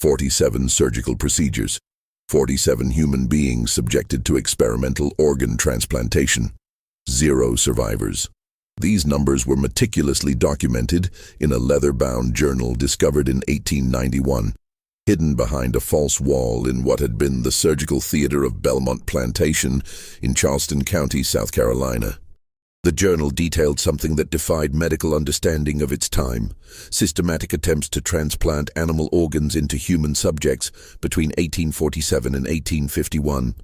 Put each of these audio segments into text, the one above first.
47 surgical procedures, 47 human beings subjected to experimental organ transplantation, 0 survivors. These numbers were meticulously documented in a leather-bound journal discovered in 1891, hidden behind a false wall in what had been the surgical theater of Belmont Plantation in Charleston County, South Carolina. The journal detailed something that defied medical understanding of its time: systematic attempts to transplant animal organs into human subjects between 1847 and 1851.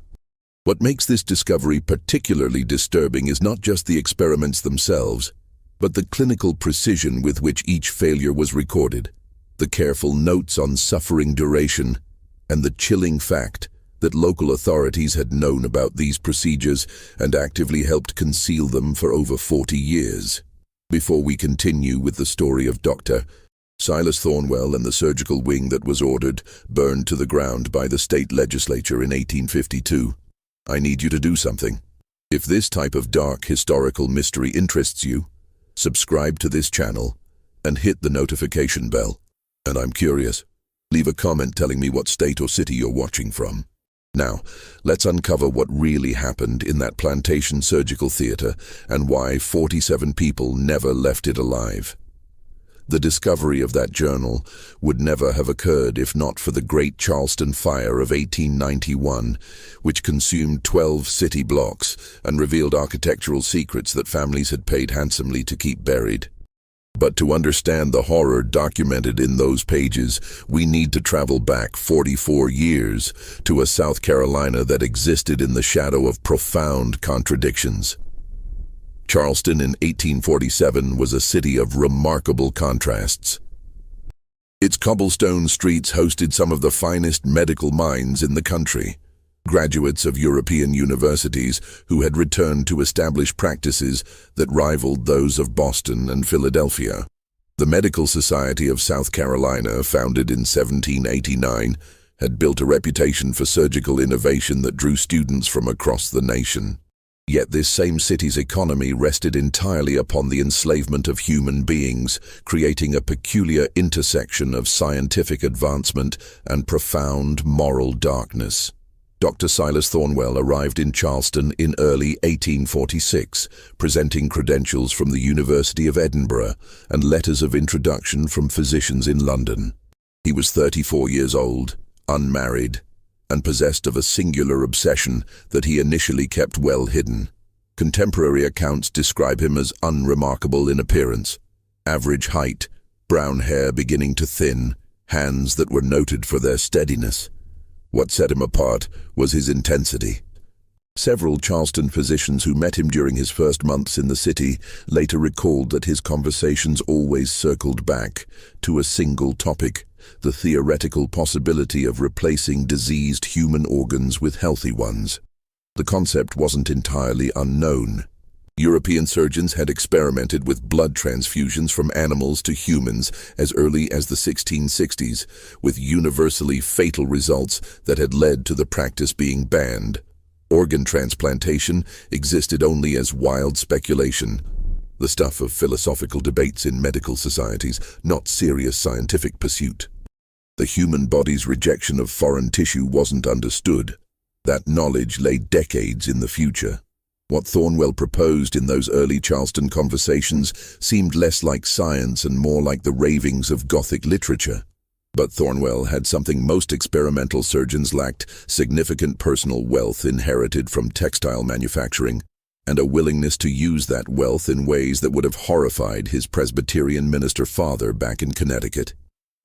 What makes this discovery particularly disturbing is not just the experiments themselves, but the clinical precision with which each failure was recorded, the careful notes on suffering duration, and the chilling fact that local authorities had known about these procedures and actively helped conceal them for over 40 years. Before we continue with the story of Dr. Silas Thornwell and the surgical wing that was ordered, burned to the ground by the state legislature in 1852, I need you to do something. If this type of dark historical mystery interests you, subscribe to this channel and hit the notification bell. And I'm curious, leave a comment telling me what state or city you're watching from. Now, let's uncover what really happened in that plantation surgical theater and why 47 people never left it alive. The discovery of that journal would never have occurred if not for the Great Charleston Fire of 1891, which consumed 12 city blocks and revealed architectural secrets that families had paid handsomely to keep buried. But to understand the horror documented in those pages, we need to travel back 44 years to a South Carolina that existed in the shadow of profound contradictions. Charleston in 1847 was a city of remarkable contrasts. Its cobblestone streets hosted some of the finest medical minds in the country, graduates of European universities who had returned to establish practices that rivaled those of Boston and Philadelphia. The Medical Society of South Carolina, founded in 1789, had built a reputation for surgical innovation that drew students from across the nation. Yet this same city's economy rested entirely upon the enslavement of human beings, creating a peculiar intersection of scientific advancement and profound moral darkness. Dr. Silas Thornwell arrived in Charleston in early 1846, presenting credentials from the University of Edinburgh and letters of introduction from physicians in London. He was 34 years old, unmarried, and possessed of a singular obsession that he initially kept well hidden. Contemporary accounts describe him as unremarkable in appearance: average height, brown hair beginning to thin, hands that were noted for their steadiness. What set him apart was his intensity. Several Charleston physicians who met him during his first months in the city later recalled that his conversations always circled back to a single topic: the theoretical possibility of replacing diseased human organs with healthy ones. The concept wasn't entirely unknown. European surgeons had experimented with blood transfusions from animals to humans as early as the 1660s, with universally fatal results that had led to the practice being banned. Organ transplantation existed only as wild speculation, the stuff of philosophical debates in medical societies, not serious scientific pursuit. The human body's rejection of foreign tissue wasn't understood. That knowledge lay decades in the future. What Thornwell proposed in those early Charleston conversations seemed less like science and more like the ravings of Gothic literature. But Thornwell had something most experimental surgeons lacked: significant personal wealth inherited from textile manufacturing, and a willingness to use that wealth in ways that would have horrified his Presbyterian minister father back in Connecticut.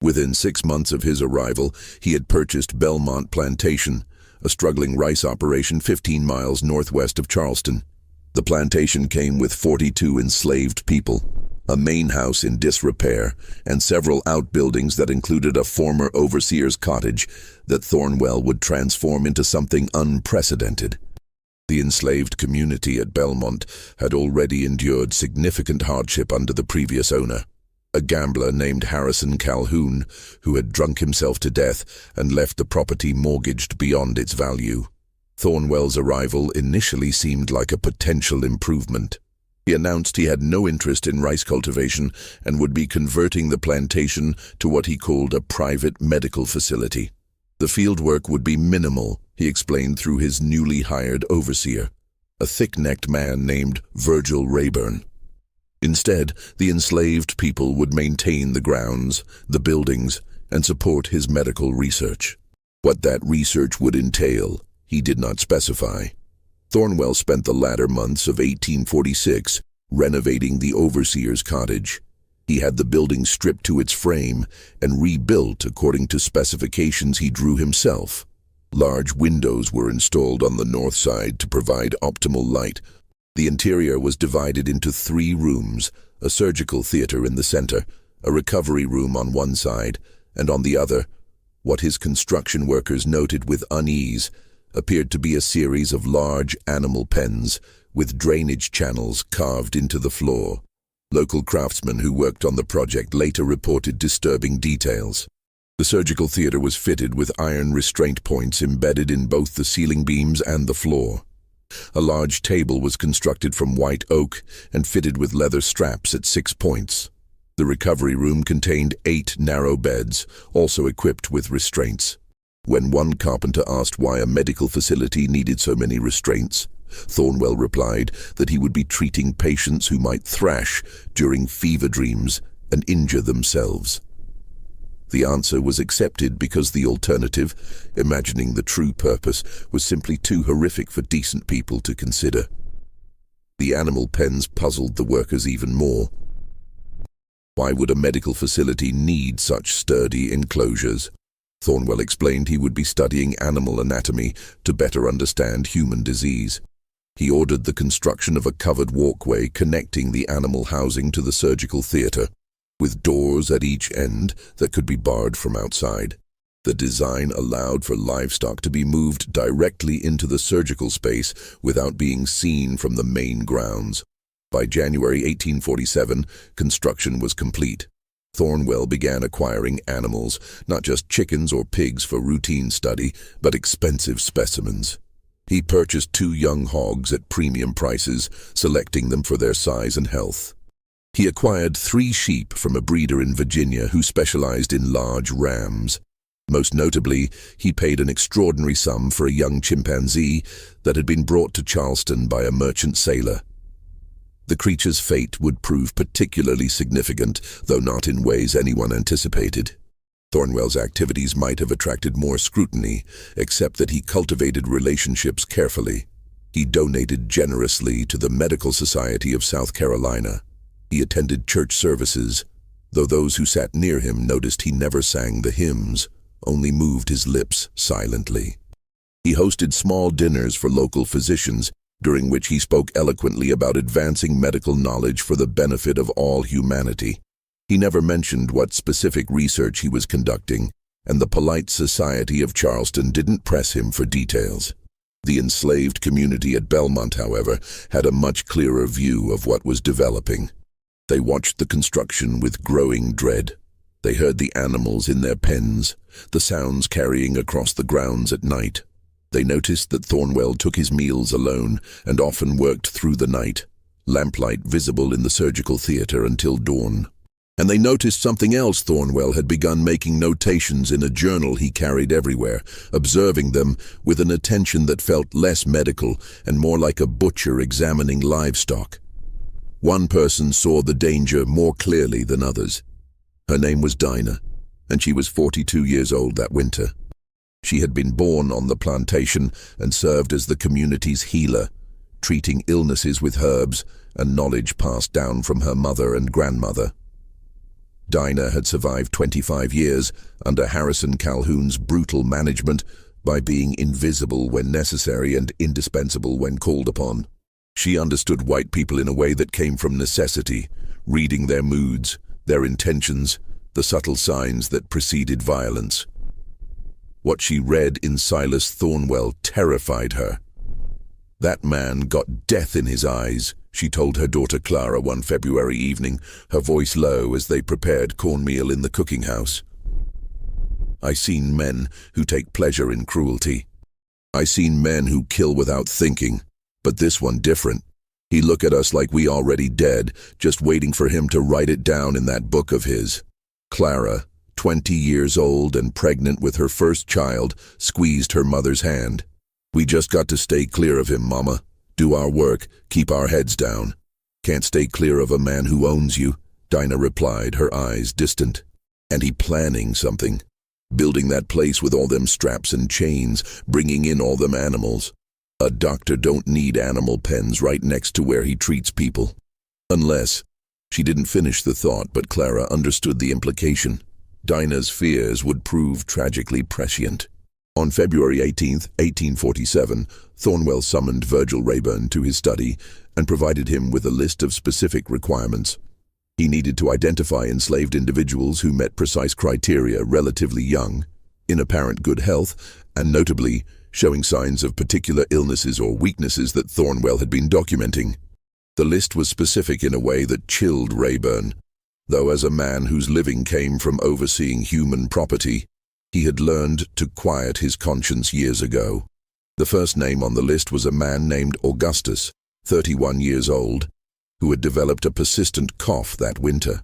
Within 6 months of his arrival, he had purchased Belmont Plantation, a struggling rice operation 15 miles northwest of Charleston. The plantation came with 42 enslaved people, a main house in disrepair, and several outbuildings that included a former overseer's cottage that Thornwell would transform into something unprecedented. The enslaved community at Belmont had already endured significant hardship under the previous owner, a gambler named Harrison Calhoun, who had drunk himself to death and left the property mortgaged beyond its value. Thornwell's arrival initially seemed like a potential improvement. He announced he had no interest in rice cultivation and would be converting the plantation to what he called a private medical facility. The fieldwork would be minimal, he explained through his newly hired overseer, a thick-necked man named Virgil Rayburn. Instead, the enslaved people would maintain the grounds, the buildings, and support his medical research. What that research would entail, he did not specify. Thornwell spent the latter months of 1846 renovating the overseer's cottage. He had the building stripped to its frame and rebuilt according to specifications he drew himself. Large windows were installed on the north side to provide optimal light. The interior was divided into 3 rooms, a surgical theater in the center, a recovery room on one side, and on the other, what his construction workers noted with unease, appeared to be a series of large animal pens with drainage channels carved into the floor. Local craftsmen who worked on the project later reported disturbing details. The surgical theater was fitted with iron restraint points embedded in both the ceiling beams and the floor. A large table was constructed from white oak and fitted with leather straps at 6 points. The recovery room contained 8 narrow beds, also equipped with restraints. When one carpenter asked why a medical facility needed so many restraints, Thornwell replied that he would be treating patients who might thrash during fever dreams and injure themselves. The answer was accepted because the alternative, imagining the true purpose, was simply too horrific for decent people to consider. The animal pens puzzled the workers even more. Why would a medical facility need such sturdy enclosures? Thornwell explained he would be studying animal anatomy to better understand human disease. He ordered the construction of a covered walkway connecting the animal housing to the surgical theater, with doors at each end that could be barred from outside. The design allowed for livestock to be moved directly into the surgical space without being seen from the main grounds. By January 1847, construction was complete. Thornwell began acquiring animals, not just chickens or pigs for routine study, but expensive specimens. He purchased 2 young hogs at premium prices, selecting them for their size and health. He acquired 3 sheep from a breeder in Virginia who specialized in large rams. Most notably, he paid an extraordinary sum for a young chimpanzee that had been brought to Charleston by a merchant sailor. The creature's fate would prove particularly significant, though not in ways anyone anticipated. Thornwell's activities might have attracted more scrutiny, except that he cultivated relationships carefully. He donated generously to the Medical Society of South Carolina. He attended church services, though those who sat near him noticed he never sang the hymns, only moved his lips silently. He hosted small dinners for local physicians, during which he spoke eloquently about advancing medical knowledge for the benefit of all humanity. He never mentioned what specific research he was conducting, and the polite society of Charleston didn't press him for details. The enslaved community at Belmont, however, had a much clearer view of what was developing. They watched the construction with growing dread. They heard the animals in their pens, the sounds carrying across the grounds at night. They noticed that Thornwell took his meals alone and often worked through the night, lamplight visible in the surgical theater until dawn. And they noticed something else. Thornwell had begun making notations in a journal he carried everywhere, observing them with an attention that felt less medical and more like a butcher examining livestock. One person saw the danger more clearly than others. Her name was Dinah, and she was 42 years old that winter. She had been born on the plantation and served as the community's healer, treating illnesses with herbs and knowledge passed down from her mother and grandmother. Dinah had survived 25 years under Harrison Calhoun's brutal management by being invisible when necessary and indispensable when called upon. She understood white people in a way that came from necessity, reading their moods, their intentions, the subtle signs that preceded violence. What she read in Silas Thornwell terrified her. "That man got death in his eyes," she told her daughter Clara one February evening, her voice low as they prepared cornmeal in the cooking house. "I seen men who take pleasure in cruelty. I seen men who kill without thinking, but this one different. He looked at us like we already dead, just waiting for him to write it down in that book of his. Clara, 20 years old and pregnant with her first child, squeezed her mother's hand. "We just got to stay clear of him, Mama. Do our work, keep our heads down." "Can't stay clear of a man who owns you," Dinah replied, her eyes distant. "And he planning something. Building that place with all them straps and chains, bringing in all them animals. A doctor don't need animal pens right next to where he treats people. Unless—" She didn't finish the thought, but Clara understood the implication. Dinah's fears would prove tragically prescient. On February 18, 1847, Thornwell summoned Virgil Rayburn to his study and provided him with a list of specific requirements. He needed to identify enslaved individuals who met precise criteria, relatively young, in apparent good health, and notably showing signs of particular illnesses or weaknesses that Thornwell had been documenting. The list was specific in a way that chilled Rayburn, though as a man whose living came from overseeing human property, he had learned to quiet his conscience years ago. The first name on the list was a man named Augustus, 31 years old, who had developed a persistent cough that winter.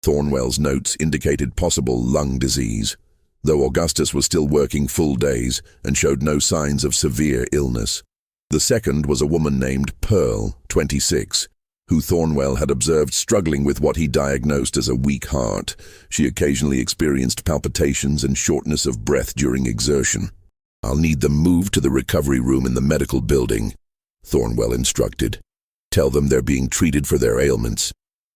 Thornwell's notes indicated possible lung disease, though Augustus was still working full days and showed no signs of severe illness. The second was a woman named Pearl, 26, who Thornwell had observed struggling with what he diagnosed as a weak heart. She occasionally experienced palpitations and shortness of breath during exertion. "I'll need them moved to the recovery room in the medical building," Thornwell instructed. "Tell them they're being treated for their ailments.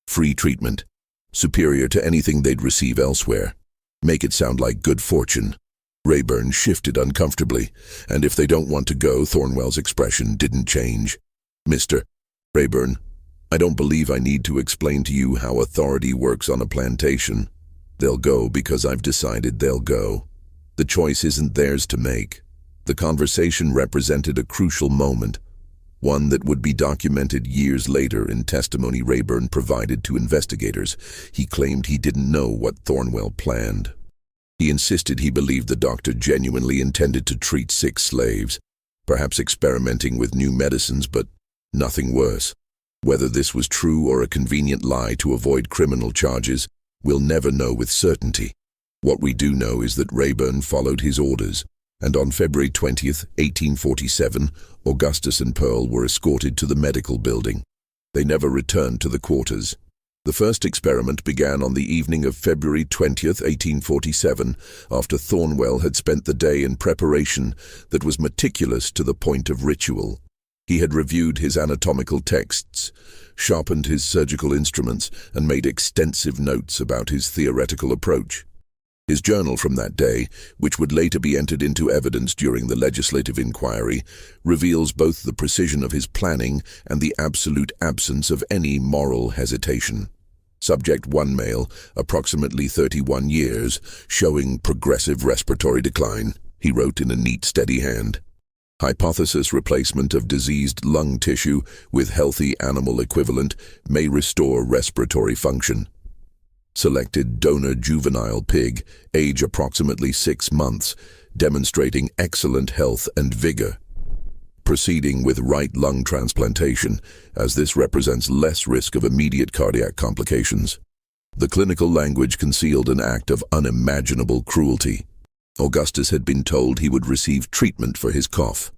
Free treatment, superior to anything they'd receive elsewhere. Make it sound like good fortune." Rayburn shifted uncomfortably, and if they don't want to go, Thornwell's expression didn't change. "Mr. Rayburn, I don't believe I need to explain to you how authority works on a plantation. They'll go because I've decided they'll go. The choice isn't theirs to make." The conversation represented a crucial moment, one that would be documented years later in testimony Rayburn provided to investigators. He claimed he didn't know what Thornwell planned. He insisted he believed the doctor genuinely intended to treat sick slaves, perhaps experimenting with new medicines, but nothing worse. Whether this was true or a convenient lie to avoid criminal charges, we'll never know with certainty. What we do know is that Rayburn followed his orders, and on February 20th, 1847, Augustus and Pearl were escorted to the medical building. They never returned to the quarters. The first experiment began on the evening of February 20th, 1847, after Thornwell had spent the day in preparation that was meticulous to the point of ritual. He had reviewed his anatomical texts, sharpened his surgical instruments, and made extensive notes about his theoretical approach. His journal from that day, which would later be entered into evidence during the legislative inquiry, reveals both the precision of his planning and the absolute absence of any moral hesitation. Subject 1 male, approximately 31 years, showing progressive respiratory decline, he wrote in a neat, steady hand. Hypothesis: replacement of diseased lung tissue with healthy animal equivalent may restore respiratory function. Selected donor juvenile pig, age approximately 6 months, demonstrating excellent health and vigor. Proceeding with right lung transplantation, as this represents less risk of immediate cardiac complications. The clinical language concealed an act of unimaginable cruelty. Augustus had been told he would receive treatment for his cough.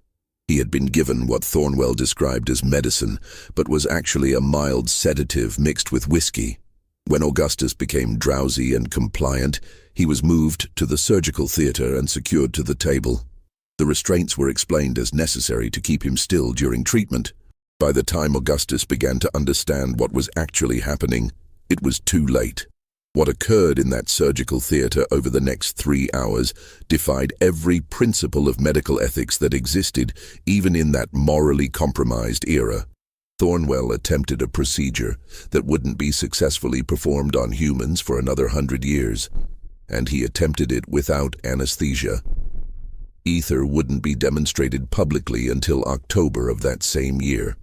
He had been given what Thornwell described as medicine, but was actually a mild sedative mixed with whiskey. When Augustus became drowsy and compliant, he was moved to the surgical theater and secured to the table. The restraints were explained as necessary to keep him still during treatment. By the time Augustus began to understand what was actually happening, it was too late. What occurred in that surgical theater over the next 3 hours defied every principle of medical ethics that existed, even in that morally compromised era. Thornwell attempted a procedure that wouldn't be successfully performed on humans for another 100 years, and he attempted it without anesthesia. Ether wouldn't be demonstrated publicly until October of that same year,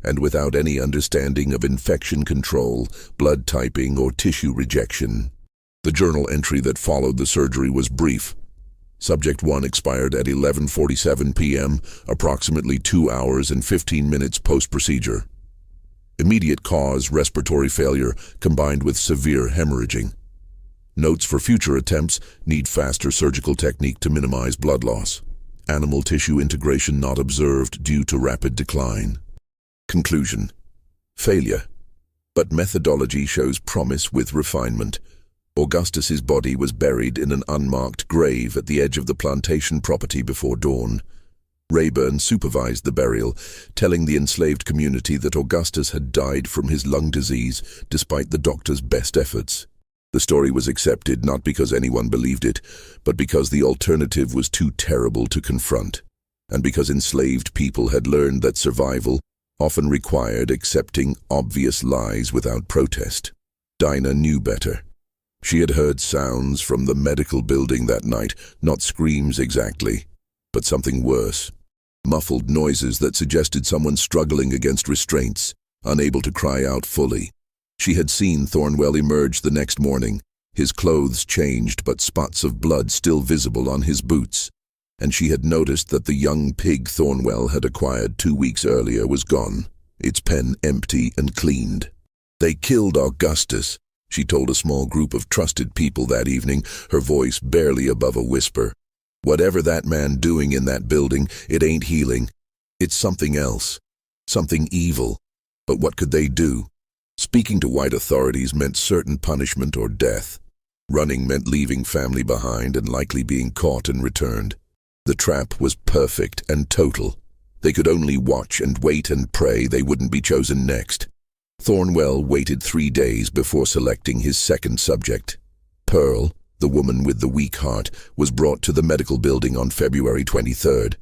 and without any understanding of infection control, blood typing, or tissue rejection. The journal entry that followed the surgery was brief. Subject 1 expired at 11:47 p.m., approximately 2 hours and 15 minutes post-procedure. Immediate cause respiratory failure combined with severe hemorrhaging. Notes for future attempts: need faster surgical technique to minimize blood loss. Animal tissue integration not observed due to rapid decline. Conclusion: failure. But methodology shows promise with refinement. Augustus's body was buried in an unmarked grave at the edge of the plantation property before dawn. Rayburn supervised the burial, telling the enslaved community that Augustus had died from his lung disease despite the doctor's best efforts. The story was accepted not because anyone believed it, but because the alternative was too terrible to confront, and because enslaved people had learned that survival often required accepting obvious lies without protest. Dinah knew better. She had heard sounds from the medical building that night, not screams exactly, but something worse. Muffled noises that suggested someone struggling against restraints, unable to cry out fully. She had seen Thornwell emerge the next morning, his clothes changed but spots of blood still visible on his boots, and she had noticed that the young pig Thornwell had acquired 2 weeks earlier was gone, its pen empty and cleaned. "They killed Augustus," she told a small group of trusted people that evening, her voice barely above a whisper. "Whatever that man doing in that building, it ain't healing. It's something else, something evil. But what could they do?" Speaking to white authorities meant certain punishment or death. Running meant leaving family behind and likely being caught and returned. The trap was perfect and total. They could only watch and wait and pray they wouldn't be chosen next. Thornwell waited 3 days before selecting his second subject. Pearl, the woman with the weak heart, was brought to the medical building on February 23rd.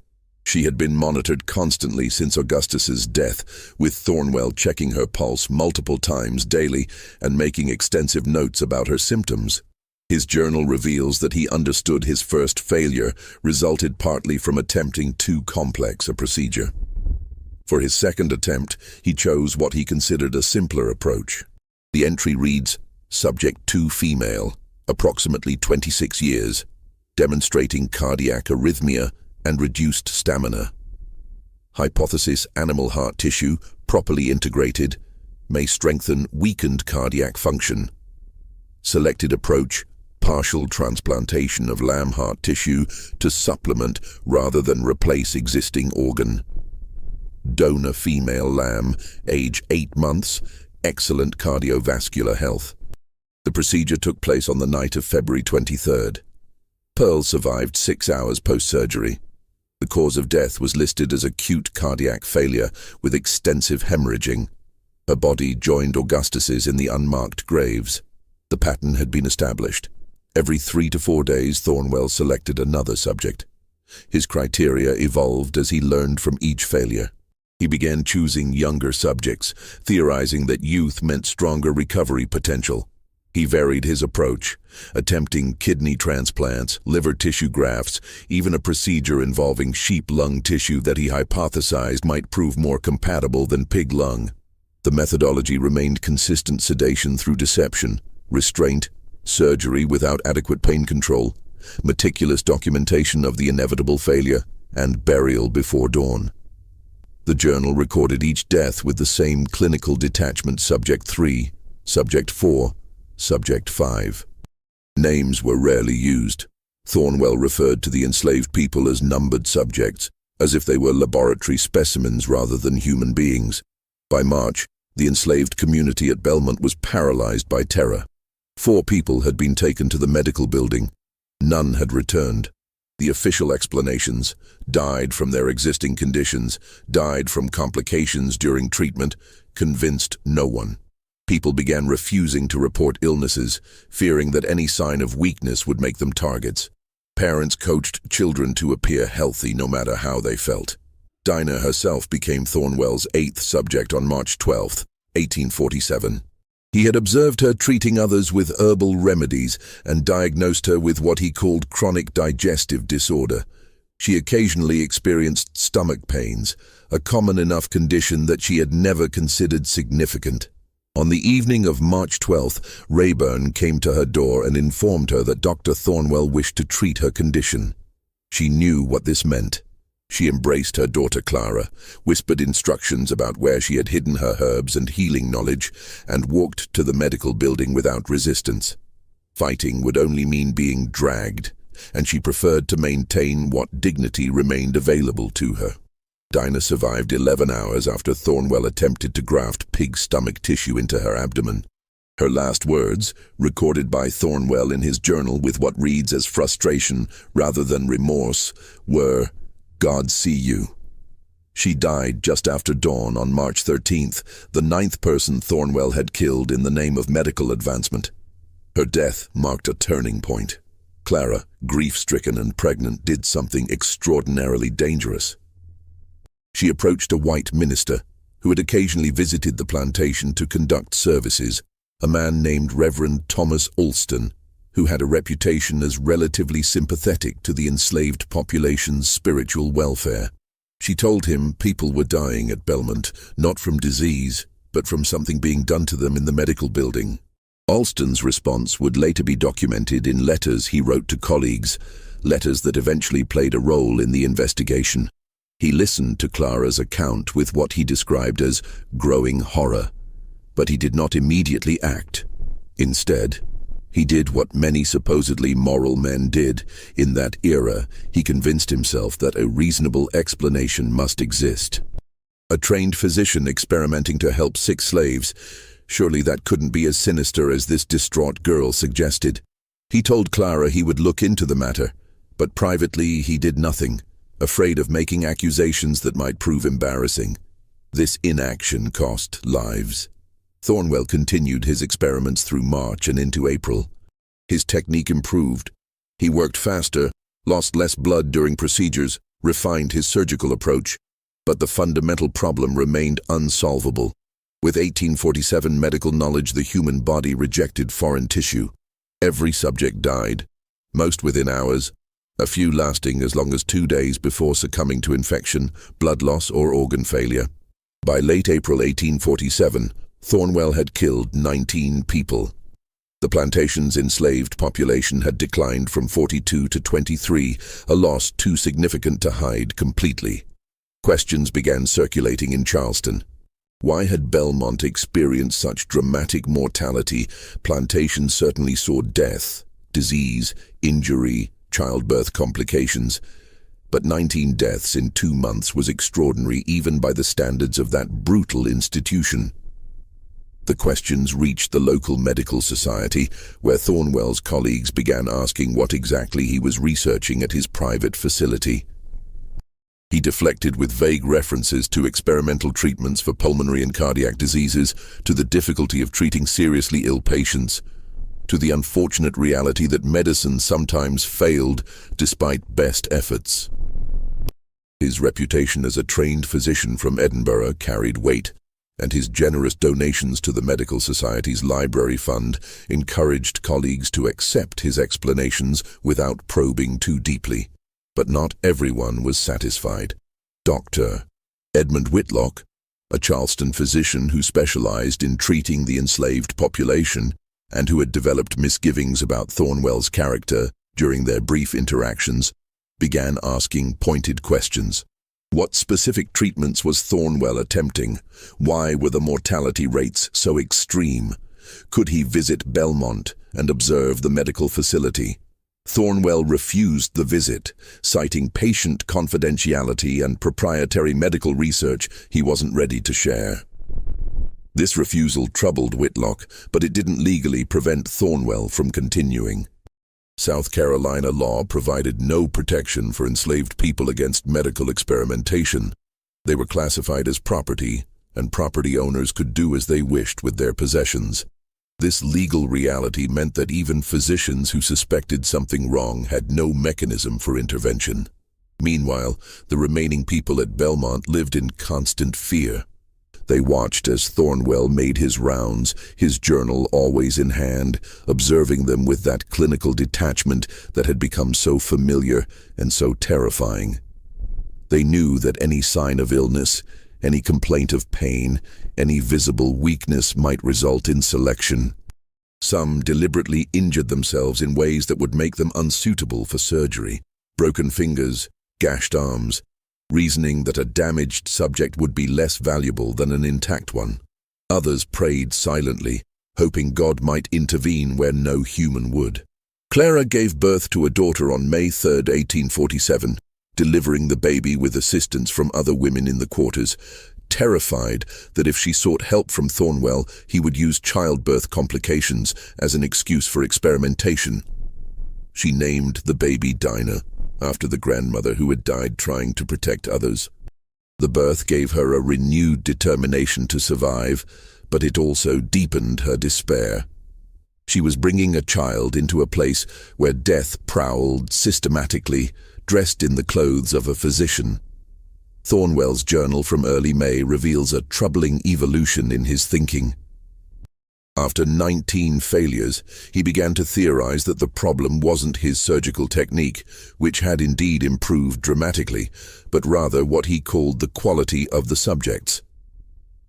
She had been monitored constantly since Augustus's death, with Thornwell checking her pulse multiple times daily and making extensive notes about her symptoms. His journal reveals that he understood his first failure resulted partly from attempting too complex a procedure. For his second attempt, he chose what he considered a simpler approach. The entry reads, "Subject 2 female, approximately 26 years, demonstrating cardiac arrhythmia and reduced stamina. Hypothesis: animal heart tissue, properly integrated, may strengthen weakened cardiac function. Selected approach: partial transplantation of lamb heart tissue to supplement rather than replace existing organ. Donor female lamb, age 8 months, excellent cardiovascular health." The procedure took place on the night of February 23rd. Pearl survived 6 hours post-surgery. The cause of death was listed as acute cardiac failure with extensive hemorrhaging. Her body joined Augustus's in the unmarked graves. The pattern had been established. Every 3 to 4 days, Thornwell selected another subject. His criteria evolved as he learned from each failure. He began choosing younger subjects, theorizing that youth meant stronger recovery potential. He varied his approach, attempting kidney transplants, liver tissue grafts, even a procedure involving sheep lung tissue that he hypothesized might prove more compatible than pig lung. The methodology remained consistent: sedation through deception, restraint, surgery without adequate pain control, meticulous documentation of the inevitable failure, and burial before dawn. The journal recorded each death with the same clinical detachment: Subject 3, Subject 4, Subject 5. Names were rarely used. Thornwell referred to the enslaved people as numbered subjects, as if they were laboratory specimens rather than human beings. By March, the enslaved community at Belmont was paralyzed by terror. 4 people had been taken to the medical building. None had returned. The official explanations: died from their existing conditions, died from complications during treatment, convinced no one. People began refusing to report illnesses, fearing that any sign of weakness would make them targets. Parents coached children to appear healthy no matter how they felt. Dinah herself became Thornwell's 8th subject on March 12, 1847. He had observed her treating others with herbal remedies and diagnosed her with what he called chronic digestive disorder. She occasionally experienced stomach pains, a common enough condition that she had never considered significant. On the evening of March 12th, Rayburn came to her door and informed her that Dr. Thornwell wished to treat her condition. She knew what this meant. She embraced her daughter Clara, whispered instructions about where she had hidden her herbs and healing knowledge, and walked to the medical building without resistance. Fighting would only mean being dragged, and she preferred to maintain what dignity remained available to her. Dinah survived 11 hours after Thornwell attempted to graft pig stomach tissue into her abdomen. Her last words, recorded by Thornwell in his journal with what reads as frustration rather than remorse, were, "God see you." She died just after dawn on March 13th, the 9th person Thornwell had killed in the name of medical advancement. Her death marked a turning point. Clara, grief-stricken and pregnant, did something extraordinarily dangerous. She approached a white minister, who had occasionally visited the plantation to conduct services, a man named Reverend Thomas Alston, who had a reputation as relatively sympathetic to the enslaved population's spiritual welfare. She told him people were dying at Belmont, not from disease, but from something being done to them in the medical building. Alston's response would later be documented in letters he wrote to colleagues, letters that eventually played a role in the investigation. He listened to Clara's account with what he described as growing horror, but he did not immediately act. Instead, he did what many supposedly moral men did. In that era, he convinced himself that a reasonable explanation must exist. A trained physician experimenting to help sick slaves, surely that couldn't be as sinister as this distraught girl suggested. He told Clara he would look into the matter, but privately he did nothing, afraid of making accusations that might prove embarrassing. This inaction cost lives. Thornwell continued his experiments through March and into April. His technique improved. He worked faster, lost less blood during procedures, refined his surgical approach, but the fundamental problem remained unsolvable. With 1847 medical knowledge, the human body rejected foreign tissue. Every subject died, most within hours, a few lasting as long as 2 days before succumbing to infection, blood loss, or organ failure. By late April 1847, Thornwell had killed 19 people. The plantation's enslaved population had declined from 42 to 23, a loss too significant to hide completely. Questions began circulating in Charleston. Why had Belmont experienced such dramatic mortality? Plantations certainly saw death, disease, injury, childbirth complications, but 19 deaths in 2 months was extraordinary even by the standards of that brutal institution. The questions reached the local medical society, where Thornwell's colleagues began asking what exactly he was researching at his private facility. He deflected with vague references to experimental treatments for pulmonary and cardiac diseases, to the difficulty of treating seriously ill patients, to the unfortunate reality that medicine sometimes failed despite best efforts. His reputation as a trained physician from Edinburgh carried weight, and his generous donations to the Medical Society's library fund encouraged colleagues to accept his explanations without probing too deeply. But not everyone was satisfied. Dr. Edmund Whitlock, a Charleston physician who specialized in treating the enslaved population and who had developed misgivings about Thornwell's character during their brief interactions, began asking pointed questions. What specific treatments was Thornwell attempting? Why were the mortality rates so extreme? Could he visit Belmont and observe the medical facility? Thornwell refused the visit, citing patient confidentiality and proprietary medical research he wasn't ready to share. This refusal troubled Whitlock, but it didn't legally prevent Thornwell from continuing. South Carolina law provided no protection for enslaved people against medical experimentation. They were classified as property, and property owners could do as they wished with their possessions. This legal reality meant that even physicians who suspected something wrong had no mechanism for intervention. Meanwhile, the remaining people at Belmont lived in constant fear. They watched as Thornwell made his rounds, his journal always in hand, observing them with that clinical detachment that had become so familiar and so terrifying. They knew that any sign of illness, any complaint of pain, any visible weakness might result in selection. Some deliberately injured themselves in ways that would make them unsuitable for surgery. broken fingers, gashed arms, reasoning that a damaged subject would be less valuable than an intact one. Others prayed silently, hoping God might intervene where no human would. Clara gave birth to a daughter on May 3, 1847, delivering the baby with assistance from other women in the quarters, terrified that if she sought help from Thornwell, he would use childbirth complications as an excuse for experimentation. She named the baby Dinah, after the grandmother who had died trying to protect others. The birth gave her a renewed determination to survive, but it also deepened her despair. She was bringing a child into a place where death prowled systematically, dressed in the clothes of a physician. Thornwell's journal from early May reveals a troubling evolution in his thinking. After 19 failures, he began to theorize that the problem wasn't his surgical technique, which had indeed improved dramatically, but rather what he called the quality of the subjects.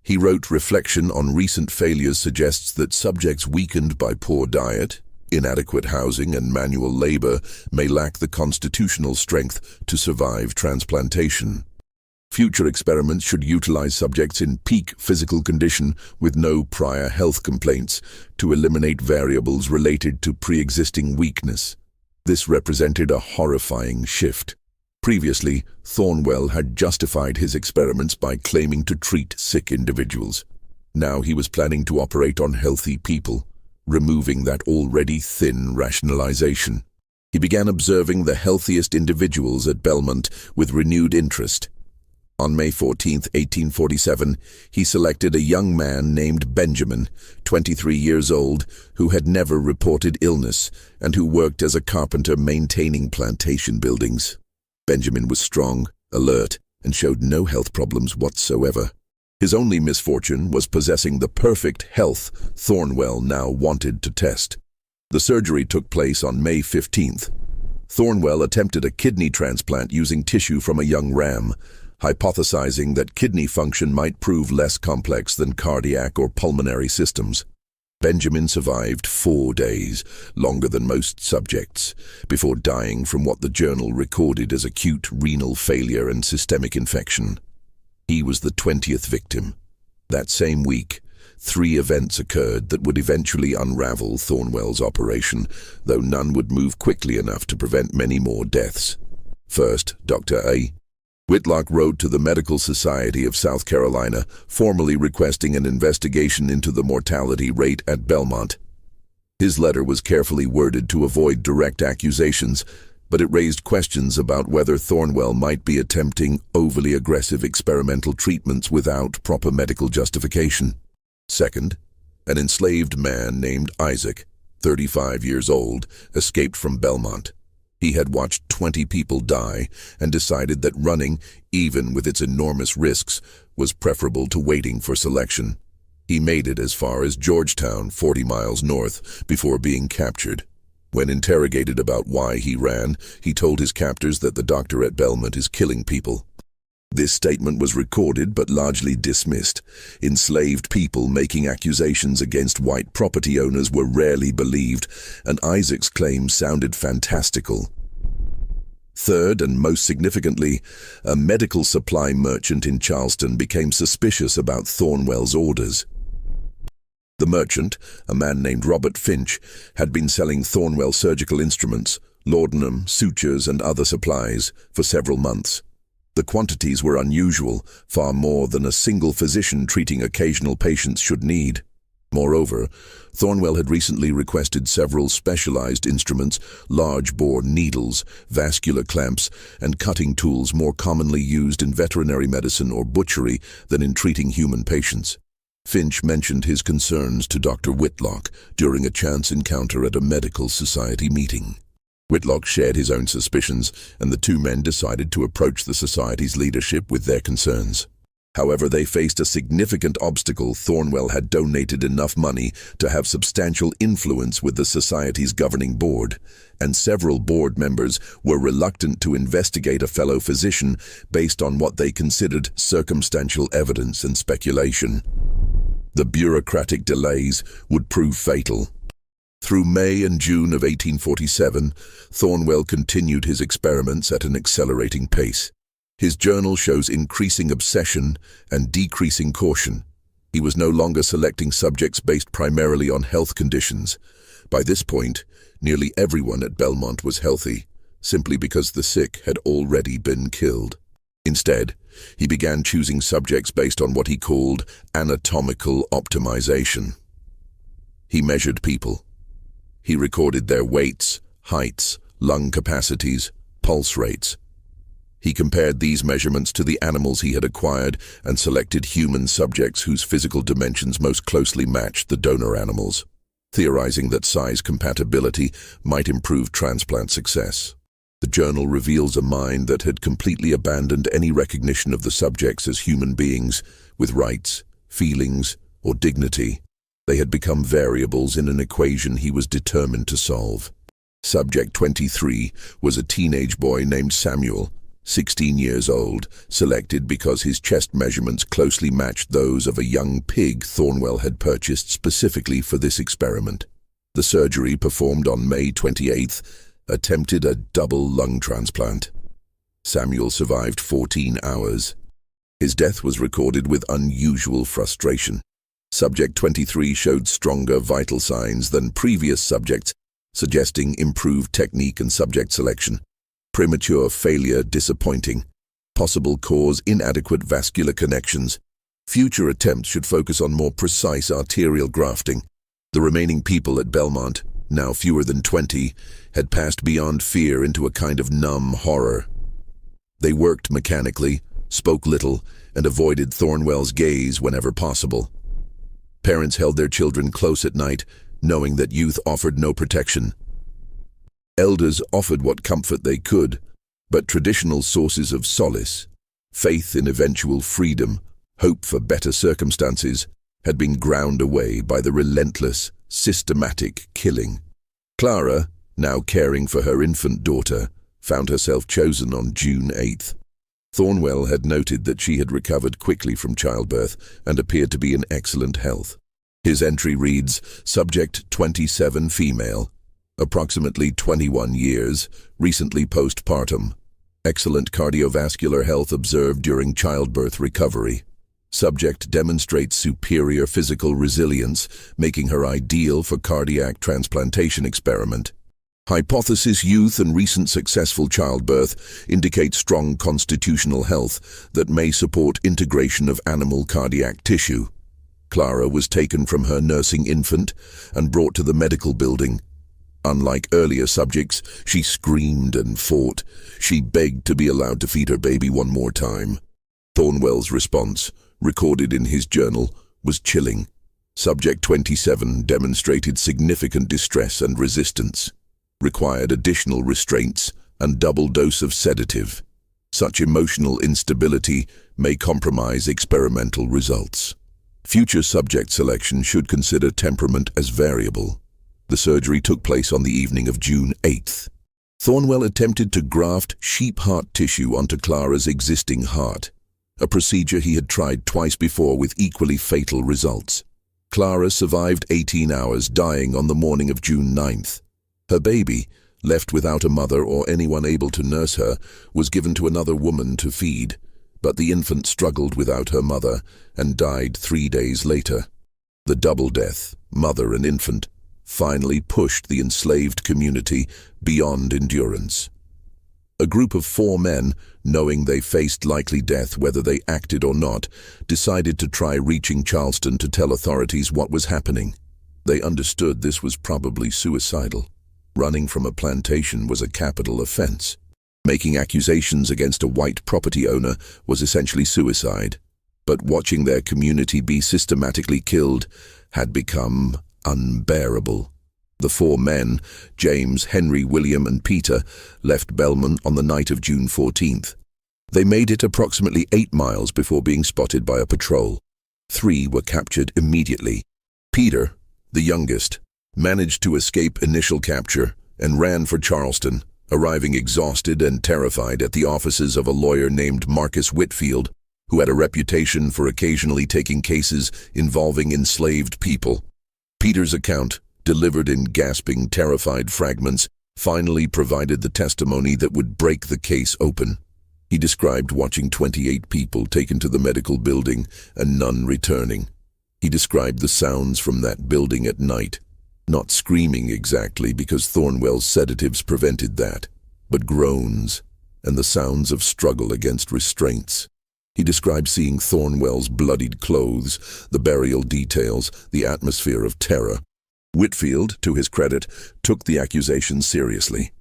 He wrote, "Reflection on recent failures suggests that subjects weakened by poor diet, inadequate housing, and manual labor may lack the constitutional strength to survive transplantation. Future experiments should utilize subjects in peak physical condition with no prior health complaints to eliminate variables related to pre-existing weakness." This represented a horrifying shift. Previously, Thornwell had justified his experiments by claiming to treat sick individuals. Now he was planning to operate on healthy people, removing that already thin rationalization. He began observing the healthiest individuals at Belmont with renewed interest. On May 14, 1847, he selected a young man named Benjamin, 23 years old, who had never reported illness and who worked as a carpenter maintaining plantation buildings. Benjamin was strong, alert, and showed no health problems whatsoever. His only misfortune was possessing the perfect health Thornwell now wanted to test. The surgery took place on May 15th. Thornwell attempted a kidney transplant using tissue from a young ram, hypothesizing that kidney function might prove less complex than cardiac or pulmonary systems. Benjamin survived 4 days, longer than most subjects, before dying from what the journal recorded as acute renal failure and systemic infection. He was the 20th victim. That same week, 3 events occurred that would eventually unravel Thornwell's operation, though none would move quickly enough to prevent many more deaths. First, Dr. A. Whitlock wrote to the Medical Society of South Carolina, formally requesting an investigation into the mortality rate at Belmont. His letter was carefully worded to avoid direct accusations, but it raised questions about whether Thornwell might be attempting overly aggressive experimental treatments without proper medical justification. Second, an enslaved man named Isaac, 35 years old, escaped from Belmont. He had watched 20 people die and decided that running, even with its enormous risks, was preferable to waiting for selection. He made it as far as Georgetown, 40 miles north, before being captured. When interrogated about why he ran, he told his captors that the doctor at Belmont is killing people. This statement was recorded but largely dismissed. Enslaved people making accusations against white property owners were rarely believed, and Isaac's claims sounded fantastical. Third, and most significantly, a medical supply merchant in Charleston became suspicious about Thornwell's orders. The merchant, a man named Robert Finch, had been selling Thornwell surgical instruments, laudanum, sutures, and other supplies for several months. The quantities were unusual, far more than a single physician treating occasional patients should need. Moreover, Thornwell had recently requested several specialized instruments, large-bore needles, vascular clamps, and cutting tools more commonly used in veterinary medicine or butchery than in treating human patients. Finch mentioned his concerns to Dr. Whitlock during a chance encounter at a medical society meeting. Whitlock shared his own suspicions, and the two men decided to approach the society's leadership with their concerns. However, they faced a significant obstacle. Thornwell had donated enough money to have substantial influence with the society's governing board, and several board members were reluctant to investigate a fellow physician based on what they considered circumstantial evidence and speculation. The bureaucratic delays would prove fatal. Through May and June of 1847, Thornwell continued his experiments at an accelerating pace. His journal shows increasing obsession and decreasing caution. He was no longer selecting subjects based primarily on health conditions. By this point, nearly everyone at Belmont was healthy, simply because the sick had already been killed. Instead, he began choosing subjects based on what he called anatomical optimization. He measured people. He recorded their weights, heights, lung capacities, pulse rates. He compared these measurements to the animals he had acquired and selected human subjects whose physical dimensions most closely matched the donor animals, theorizing that size compatibility might improve transplant success. The journal reveals a mind that had completely abandoned any recognition of the subjects as human beings with rights, feelings, or dignity. They had become variables in an equation he was determined to solve. Subject 23 was a teenage boy named Samuel, 16 years old, selected because his chest measurements closely matched those of a young pig Thornwell had purchased specifically for this experiment. The surgery, performed on May 28th, attempted a double lung transplant. Samuel survived 14 hours. His death was recorded with unusual frustration. Subject 23 showed stronger vital signs than previous subjects, suggesting improved technique and subject selection. Premature failure disappointing. Possible cause inadequate vascular connections. Future attempts should focus on more precise arterial grafting. The remaining people at Belmont, now fewer than 20, had passed beyond fear into a kind of numb horror. They worked mechanically, spoke little, and avoided Thornwell's gaze whenever possible. Parents held their children close at night, knowing that youth offered no protection. Elders offered what comfort they could, but traditional sources of solace, faith in eventual freedom, hope for better circumstances, had been ground away by the relentless, systematic killing. Clara, now caring for her infant daughter, found herself chosen on June 8th. Thornwell had noted that she had recovered quickly from childbirth and appeared to be in excellent health. His entry reads, Subject 27 female, approximately 21 years, recently postpartum. Excellent cardiovascular health observed during childbirth recovery. Subject demonstrates superior physical resilience, making her ideal for cardiac transplantation experiment. Hypothesis: youth and recent successful childbirth indicate strong constitutional health that may support integration of animal cardiac tissue. Clara was taken from her nursing infant and brought to the medical building. Unlike earlier subjects, she screamed and fought. She begged to be allowed to feed her baby one more time. Thornwell's response, recorded in his journal, was chilling. Subject 27 demonstrated significant distress and resistance, required additional restraints and double dose of sedative. Such emotional instability may compromise experimental results. Future subject selection should consider temperament as variable. The surgery took place on the evening of June 8th. Thornwell attempted to graft sheep heart tissue onto Clara's existing heart, a procedure he had tried twice before with equally fatal results. Clara survived 18 hours, dying on the morning of June 9th. Her baby, left without a mother or anyone able to nurse her, was given to another woman to feed, but the infant struggled without her mother and died 3 days later. The double death, mother and infant, finally pushed the enslaved community beyond endurance. A group of 4 men, knowing they faced likely death whether they acted or not, decided to try reaching Charleston to tell authorities what was happening. They understood this was probably suicidal. Running from a plantation was a capital offense. Making accusations against a white property owner was essentially suicide. But watching their community be systematically killed had become unbearable. The 4 men, James, Henry, William, and Peter, left Belmont on the night of June 14th. They made it approximately 8 miles before being spotted by a patrol. 3 were captured immediately. Peter, the youngest, managed to escape initial capture and ran for Charleston, arriving exhausted and terrified at the offices of a lawyer named Marcus Whitfield, who had a reputation for occasionally taking cases involving enslaved people. Peter's account, delivered in gasping, terrified fragments, finally provided the testimony that would break the case open. He described watching 28 people taken to the medical building and none returning. He described the sounds from that building at night, not screaming exactly because Thornwell's sedatives prevented that, but groans and the sounds of struggle against restraints. He described seeing Thornwell's bloodied clothes, the burial details, the atmosphere of terror. Whitfield, to his credit, took the accusations seriously.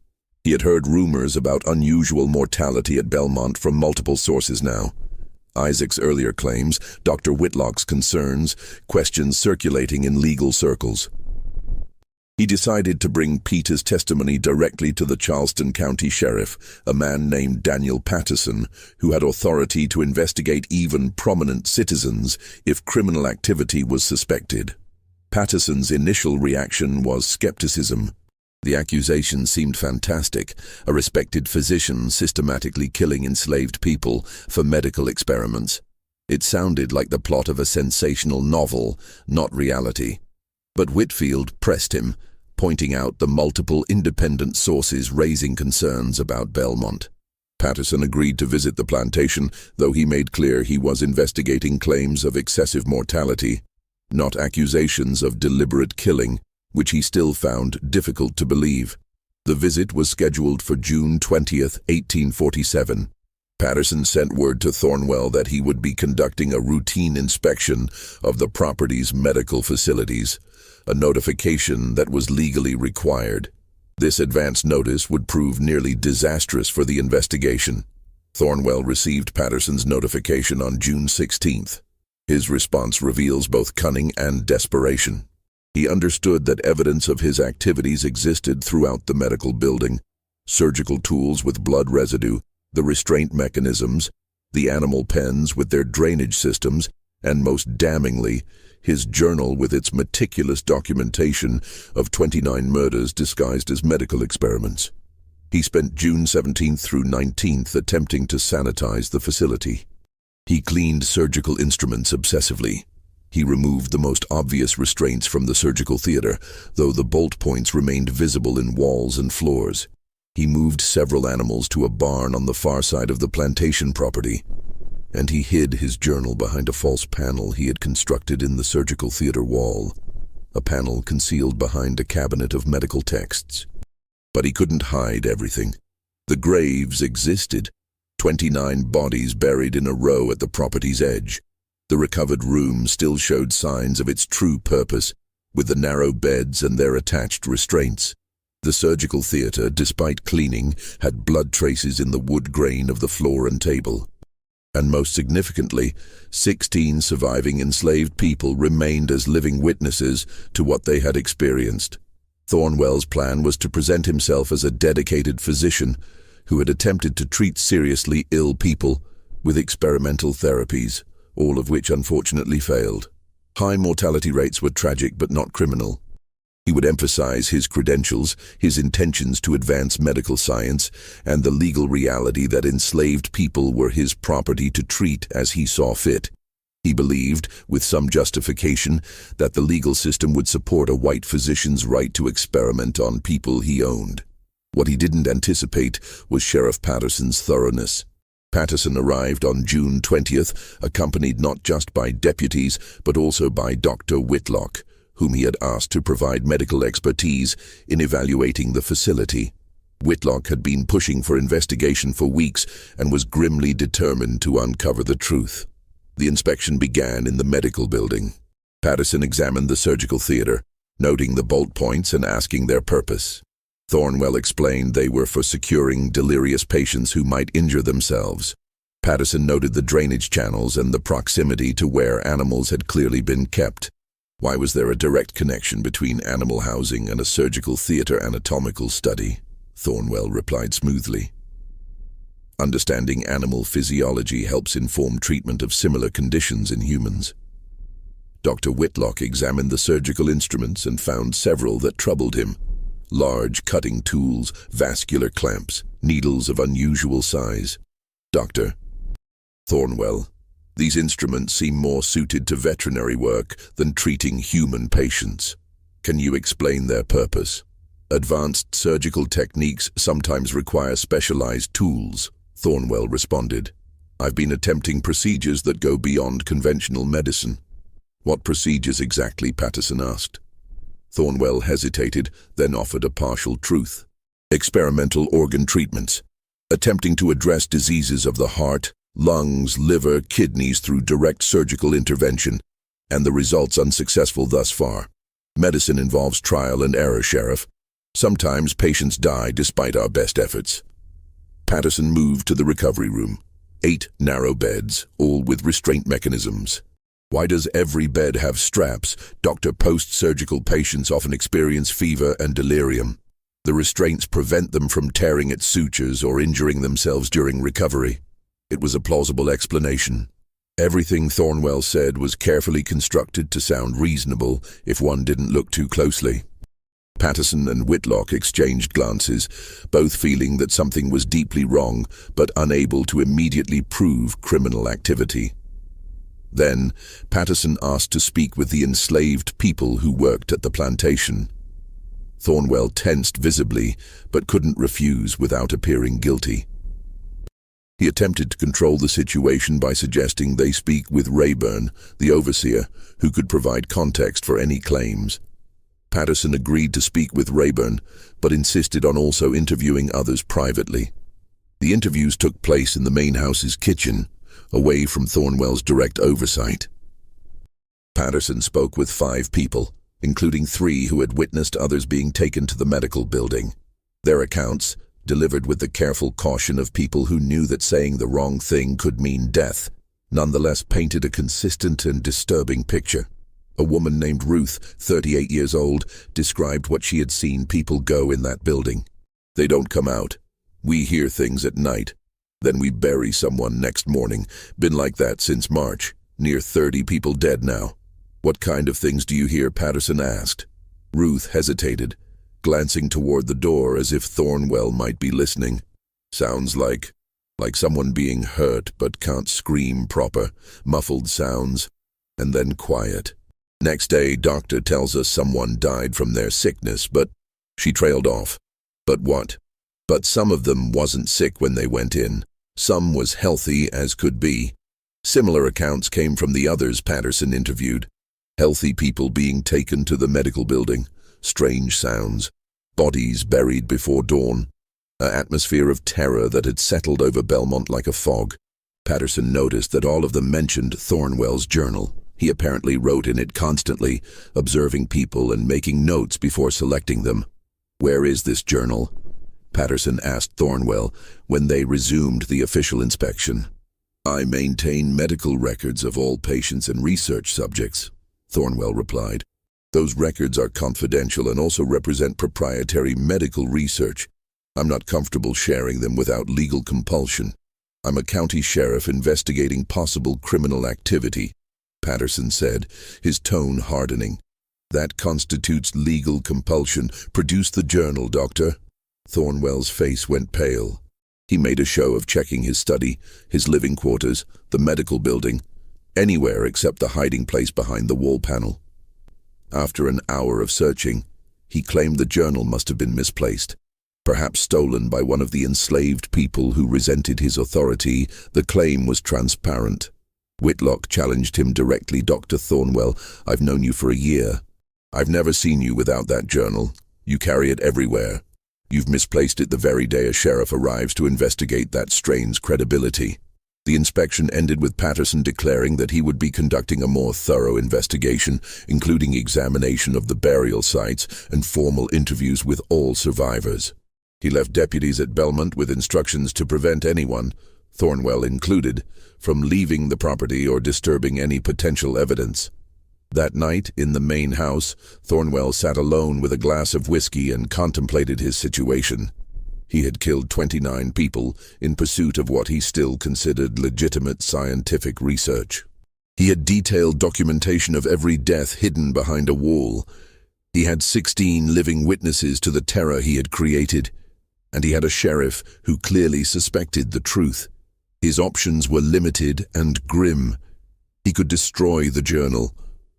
He had heard rumors about unusual mortality at Belmont from multiple sources now. Isaac's earlier claims, Dr. Whitlock's concerns, questions circulating in legal circles. He decided to bring Peter's testimony directly to the Charleston County Sheriff, a man named Daniel Patterson, who had authority to investigate even prominent citizens if criminal activity was suspected. Patterson's initial reaction was skepticism. The accusation seemed fantastic, a respected physician systematically killing enslaved people for medical experiments. It sounded like the plot of a sensational novel, not reality. But Whitfield pressed him, pointing out the multiple independent sources raising concerns about Belmont. Patterson agreed to visit the plantation, though he made clear he was investigating claims of excessive mortality, not accusations of deliberate killing, which he still found difficult to believe. The visit was scheduled for June 20th, 1847. Patterson sent word to Thornwell that he would be conducting a routine inspection of the property's medical facilities, a notification that was legally required. This advance notice would prove nearly disastrous for the investigation. Thornwell received Patterson's notification on June 16th. His response reveals both cunning and desperation. He understood that evidence of his activities existed throughout the medical building: surgical tools with blood residue, the restraint mechanisms, the animal pens with their drainage systems, and most damningly, his journal with its meticulous documentation of 29 murders disguised as medical experiments. He spent June 17th through 19th attempting to sanitize the facility. He cleaned surgical instruments obsessively. He removed the most obvious restraints from the surgical theater, though the bolt points remained visible in walls and floors. He moved several animals to a barn on the far side of the plantation property, and he hid his journal behind a false panel he had constructed in the surgical theater wall, a panel concealed behind a cabinet of medical texts. But he couldn't hide everything. The graves existed, 29 bodies buried in a row at the property's edge. The recovered room still showed signs of its true purpose, with the narrow beds and their attached restraints. The surgical theater, despite cleaning, had blood traces in the wood grain of the floor and table. And most significantly, 16 surviving enslaved people remained as living witnesses to what they had experienced. Thornwell's plan was to present himself as a dedicated physician who had attempted to treat seriously ill people with experimental therapies, all of which unfortunately failed. High mortality rates were tragic but not criminal. He would emphasize his credentials, his intentions to advance medical science, and the legal reality that enslaved people were his property to treat as he saw fit. He believed, with some justification, that the legal system would support a white physician's right to experiment on people he owned. What he didn't anticipate was Sheriff Patterson's thoroughness. Patterson arrived on June 20th, accompanied not just by deputies, but also by Dr. Whitlock, whom he had asked to provide medical expertise in evaluating the facility. Whitlock had been pushing for investigation for weeks and was grimly determined to uncover the truth. The inspection began in the medical building. Patterson examined the surgical theater, noting the bolt points and asking their purpose. Thornwell explained they were for securing delirious patients who might injure themselves. Patterson noted the drainage channels and the proximity to where animals had clearly been kept. Why was there a direct connection between animal housing and a surgical theater anatomical study? Thornwell replied smoothly. Understanding animal physiology helps inform treatment of similar conditions in humans. Dr. Whitlock examined the surgical instruments and found several that troubled him. Large cutting tools, vascular clamps, needles of unusual size. Dr. Thornwell, these instruments seem more suited to veterinary work than treating human patients. Can you explain their purpose? Advanced surgical techniques sometimes require specialized tools, Thornwell responded. I've been attempting procedures that go beyond conventional medicine. What procedures exactly? Patterson asked. Thornwell hesitated, then offered a partial truth. Experimental organ treatments, attempting to address diseases of the heart, lungs, liver, kidneys through direct surgical intervention, and the results unsuccessful thus far. Medicine involves trial and error, Sheriff. Sometimes patients die despite our best efforts. Patterson moved to the recovery room. 8 narrow beds, all with restraint mechanisms. Why does every bed have straps? Doctor, post-surgical patients often experience fever and delirium. The restraints prevent them from tearing at sutures or injuring themselves during recovery. It was a plausible explanation. Everything Thornwell said was carefully constructed to sound reasonable if one didn't look too closely. Patterson and Whitlock exchanged glances, both feeling that something was deeply wrong, but unable to immediately prove criminal activity. Then, Patterson asked to speak with the enslaved people who worked at the plantation. Thornwell tensed visibly, but couldn't refuse without appearing guilty. He attempted to control the situation by suggesting they speak with Rayburn, the overseer, who could provide context for any claims. Patterson agreed to speak with Rayburn, but insisted on also interviewing others privately. The interviews took place in the main house's kitchen, away from Thornwell's direct oversight. Patterson spoke with 5 people, including 3 who had witnessed others being taken to the medical building. Their accounts, delivered with the careful caution of people who knew that saying the wrong thing could mean death, nonetheless painted a consistent and disturbing picture. A woman named Ruth, 38 years old, described what she had seen people go in that building. They don't come out. We hear things at night. Then we bury someone next morning. Been like that since March. Near 30 people dead now. What kind of things do you hear? Patterson asked. Ruth hesitated, glancing toward the door as if Thornwell might be listening. Sounds like someone being hurt but can't scream proper. Muffled sounds, and then quiet. Next day, doctor tells us someone died from their sickness, but she trailed off. But what? But some of them wasn't sick when they went in. Some was healthy as could be. Similar accounts came from the others Patterson interviewed. Healthy people being taken to the medical building. Strange sounds. Bodies buried before dawn. An atmosphere of terror that had settled over Belmont like a fog. Patterson noticed that all of them mentioned Thornwell's journal. He apparently wrote in it constantly, observing people and making notes before selecting them. Where is this journal? Patterson asked Thornwell when they resumed the official inspection. I maintain medical records of all patients and research subjects, Thornwell replied. Those records are confidential and also represent proprietary medical research. I'm not comfortable sharing them without legal compulsion. I'm a county sheriff investigating possible criminal activity, Patterson said, his tone hardening. That constitutes legal compulsion. Produce the journal, Doctor. Thornwell's face went pale. He made a show of checking his study, his living quarters, the medical building, anywhere except the hiding place behind the wall panel. After an hour of searching, he claimed the journal must have been misplaced, perhaps stolen by one of the enslaved people who resented his authority. The claim was transparent. Whitlock challenged him directly. Dr. Thornwell, I've known you for a year. I've never seen you without that journal. You carry it everywhere. You've misplaced it the very day a sheriff arrives to investigate. That strains credibility. The inspection ended with Patterson declaring that he would be conducting a more thorough investigation, including examination of the burial sites and formal interviews with all survivors. He left deputies at Belmont with instructions to prevent anyone, Thornwell included, from leaving the property or disturbing any potential evidence. That night, in the main house, Thornwell sat alone with a glass of whiskey and contemplated his situation. He had killed 29 people in pursuit of what he still considered legitimate scientific research. He had detailed documentation of every death hidden behind a wall. He had 16 living witnesses to the terror he had created, and he had a sheriff who clearly suspected the truth. His options were limited and grim. He could destroy the journal,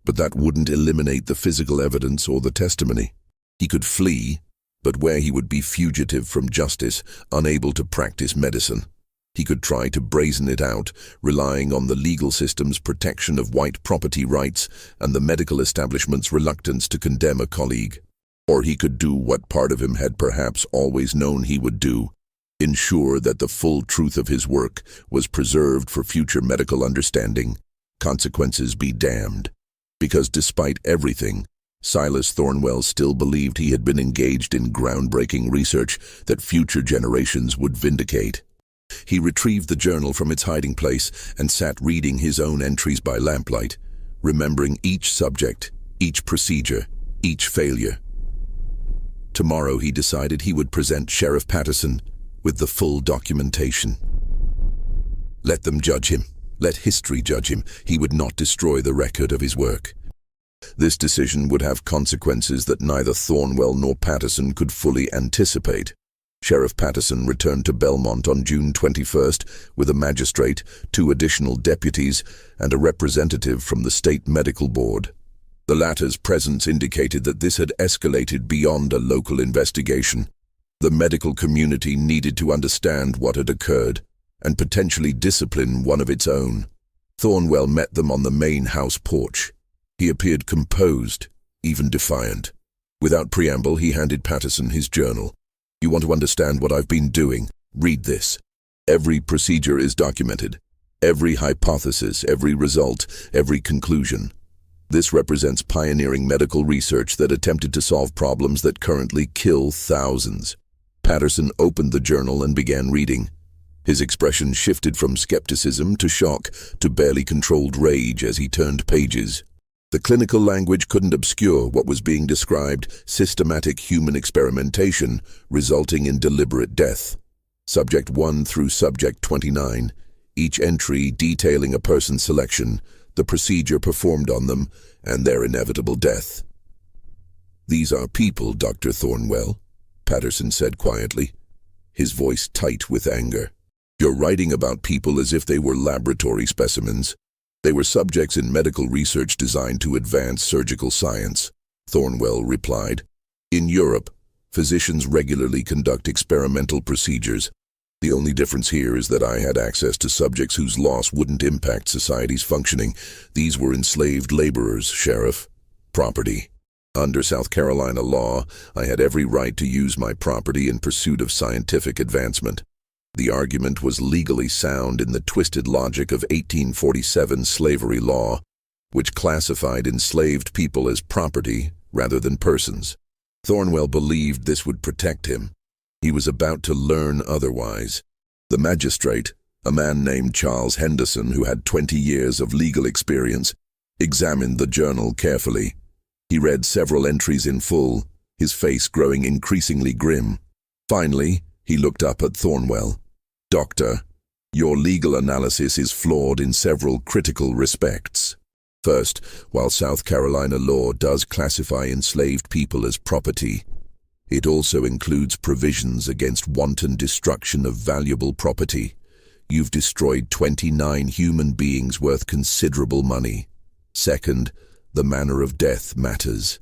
But that wouldn't eliminate the physical evidence or the testimony. He could flee, but where he would be fugitive from justice, unable to practice medicine. He could try to brazen it out, relying on the legal system's protection of white property rights and the medical establishment's reluctance to condemn a colleague. Or he could do what part of him had perhaps always known he would do, ensure that the full truth of his work was preserved for future medical understanding. Consequences be damned. Because despite everything, Silas Thornwell still believed he had been engaged in groundbreaking research that future generations would vindicate. He retrieved the journal from its hiding place and sat reading his own entries by lamplight, remembering each subject, each procedure, each failure. Tomorrow he decided he would present Sheriff Patterson with the full documentation. Let them judge him. Let history judge him. He would not destroy the record of his work. This decision would have consequences that neither Thornwell nor Patterson could fully anticipate. Sheriff Patterson returned to Belmont on June 21st with a magistrate, 2 additional deputies, and a representative from the State Medical Board. The latter's presence indicated that this had escalated beyond a local investigation. The medical community needed to understand what had occurred and potentially discipline one of its own. Thornwell met them on the main house porch. He appeared composed, even defiant. Without preamble, he handed Patterson his journal. You want to understand what I've been doing? Read this. Every procedure is documented. Every hypothesis, every result, every conclusion. This represents pioneering medical research that attempted to solve problems that currently kill thousands. Patterson opened the journal and began reading. His expression shifted from skepticism to shock to barely controlled rage as he turned pages. The clinical language couldn't obscure what was being described: systematic human experimentation resulting in deliberate death. Subject 1 through Subject 29, each entry detailing a person's selection, the procedure performed on them, and their inevitable death. These are people, Dr. Thornwell, Patterson said quietly, his voice tight with anger. You're writing about people as if they were laboratory specimens. They were subjects in medical research designed to advance surgical science, Thornwell replied. In Europe, physicians regularly conduct experimental procedures. The only difference here is that I had access to subjects whose loss wouldn't impact society's functioning. These were enslaved laborers, Sheriff. Property. Under South Carolina law, I had every right to use my property in pursuit of scientific advancement. The argument was legally sound in the twisted logic of 1847 slavery law, which classified enslaved people as property rather than persons. Thornwell believed this would protect him. He was about to learn otherwise. The magistrate, a man named Charles Henderson who had 20 years of legal experience, examined the journal carefully. He read several entries in full, his face growing increasingly grim. Finally, he looked up at Thornwell. Doctor, your legal analysis is flawed in several critical respects. First, while South Carolina law does classify enslaved people as property, it also includes provisions against wanton destruction of valuable property. You've destroyed 29 human beings worth considerable money. Second, the manner of death matters.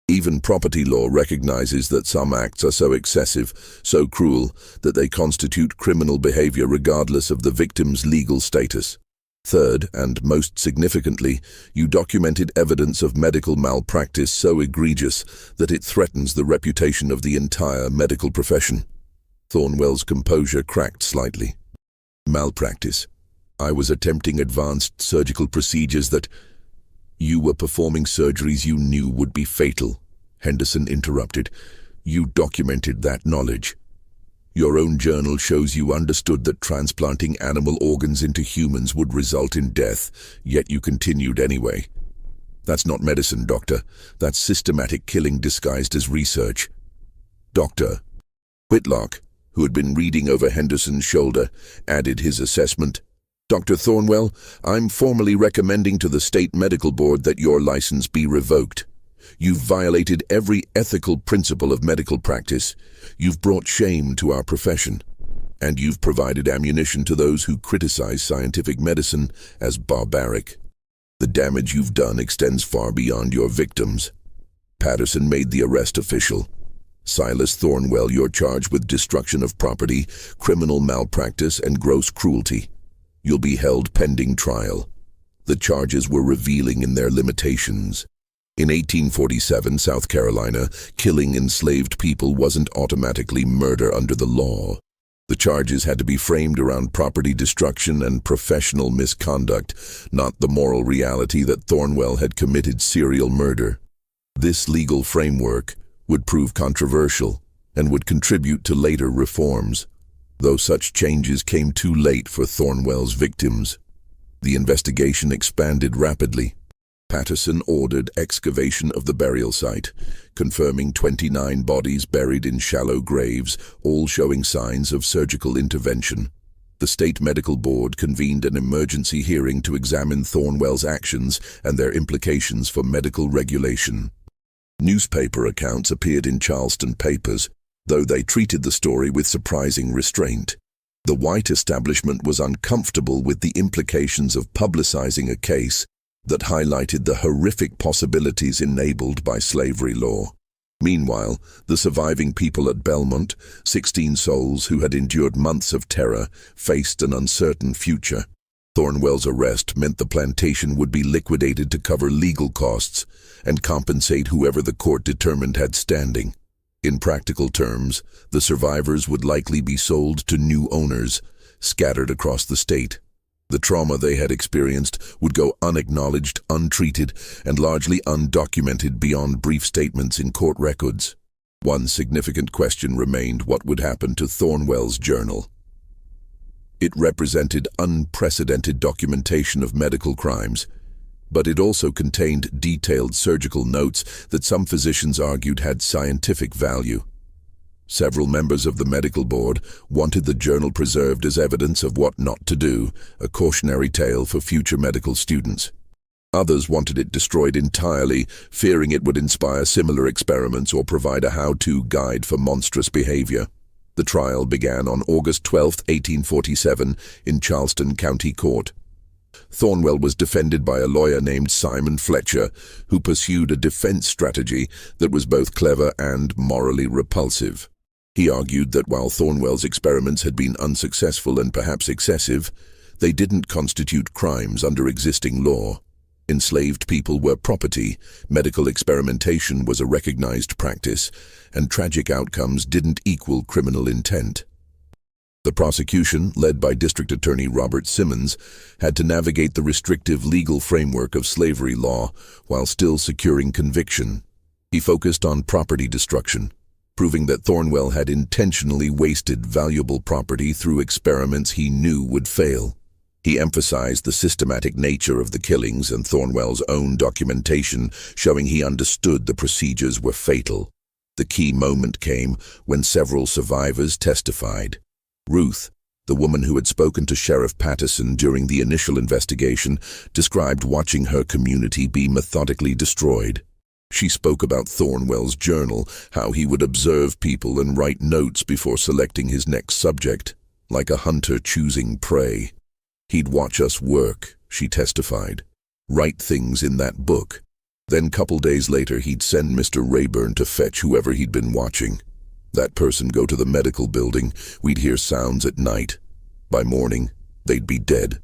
Even property law recognizes that some acts are so excessive, so cruel, that they constitute criminal behavior regardless of the victim's legal status. Third, and most significantly, you documented evidence of medical malpractice so egregious that it threatens the reputation of the entire medical profession. Thornwell's composure cracked slightly. Malpractice. I was attempting advanced surgical procedures that... You were performing surgeries you knew would be fatal, Henderson interrupted. You documented that knowledge. Your own journal shows you understood that transplanting animal organs into humans would result in death, yet you continued anyway. That's not medicine, Doctor. That's systematic killing disguised as research. Doctor. Whitlock, who had been reading over Henderson's shoulder, added his assessment. Dr. Thornwell, I'm formally recommending to the State Medical Board that your license be revoked. You've violated every ethical principle of medical practice. You've brought shame to our profession. And you've provided ammunition to those who criticize scientific medicine as barbaric. The damage you've done extends far beyond your victims. Patterson made the arrest official. Silas Thornwell, you're charged with destruction of property, criminal malpractice, and gross cruelty. You'll be held pending trial. The charges were revealing in their limitations. In 1847, South Carolina, killing enslaved people wasn't automatically murder under the law. The charges had to be framed around property destruction and professional misconduct, not the moral reality that Thornwell had committed serial murder. This legal framework would prove controversial and would contribute to later reforms, though such changes came too late for Thornwell's victims. The investigation expanded rapidly. Patterson ordered excavation of the burial site, confirming 29 bodies buried in shallow graves, all showing signs of surgical intervention. The State Medical Board convened an emergency hearing to examine Thornwell's actions and their implications for medical regulation. Newspaper accounts appeared in Charleston papers, though they treated the story with surprising restraint. The white establishment was uncomfortable with the implications of publicizing a case that highlighted the horrific possibilities enabled by slavery law. Meanwhile, the surviving people at Belmont, 16 souls who had endured months of terror, faced an uncertain future. Thornwell's arrest meant the plantation would be liquidated to cover legal costs and compensate whoever the court determined had standing. In practical terms, the survivors would likely be sold to new owners, scattered across the state. The trauma they had experienced would go unacknowledged, untreated, and largely undocumented beyond brief statements in court records. One significant question remained: what would happen to Thornwell's journal? It represented unprecedented documentation of medical crimes, but it also contained detailed surgical notes that some physicians argued had scientific value. Several members of the medical board wanted the journal preserved as evidence of what not to do, a cautionary tale for future medical students. Others wanted it destroyed entirely, fearing it would inspire similar experiments or provide a how-to guide for monstrous behavior. The trial began on August 12, 1847, in Charleston County Court. Thornwell was defended by a lawyer named Simon Fletcher, who pursued a defense strategy that was both clever and morally repulsive. He argued that while Thornwell's experiments had been unsuccessful and perhaps excessive, they didn't constitute crimes under existing law. Enslaved people were property, medical experimentation was a recognized practice, and tragic outcomes didn't equal criminal intent. The prosecution, led by District Attorney Robert Simmons, had to navigate the restrictive legal framework of slavery law while still securing conviction. He focused on property destruction, proving that Thornwell had intentionally wasted valuable property through experiments he knew would fail. He emphasized the systematic nature of the killings and Thornwell's own documentation, showing he understood the procedures were fatal. The key moment came when several survivors testified. Ruth, the woman who had spoken to Sheriff Patterson during the initial investigation, described watching her community be methodically destroyed. She spoke about Thornwell's journal, how he would observe people and write notes before selecting his next subject, like a hunter choosing prey. He'd watch us work, she testified, write things in that book. Then, couple days later, he'd send Mr. Rayburn to fetch whoever he'd been watching. That person go to the medical building, we'd hear sounds at night. By morning, they'd be dead.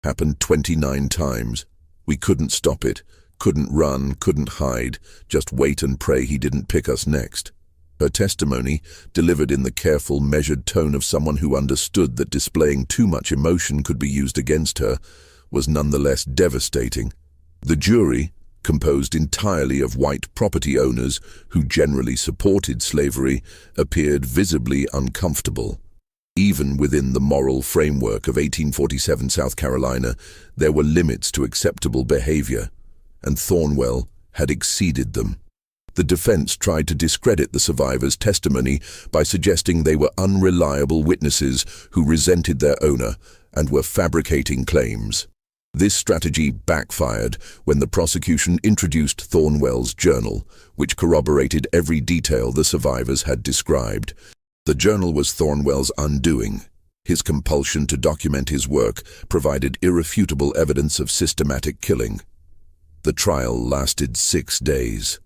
Happened 29 times. We couldn't stop it. Couldn't run, couldn't hide, just wait and pray he didn't pick us next. Her testimony, delivered in the careful, measured tone of someone who understood that displaying too much emotion could be used against her, was nonetheless devastating. The jury, composed entirely of white property owners who generally supported slavery, appeared visibly uncomfortable. Even within the moral framework of 1847 South Carolina, there were limits to acceptable behavior, and Thornwell had exceeded them. The defense tried to discredit the survivors' testimony by suggesting they were unreliable witnesses who resented their owner and were fabricating claims. This strategy backfired when the prosecution introduced Thornwell's journal, which corroborated every detail the survivors had described. The journal was Thornwell's undoing. His compulsion to document his work provided irrefutable evidence of systematic killing. The trial lasted 6 days.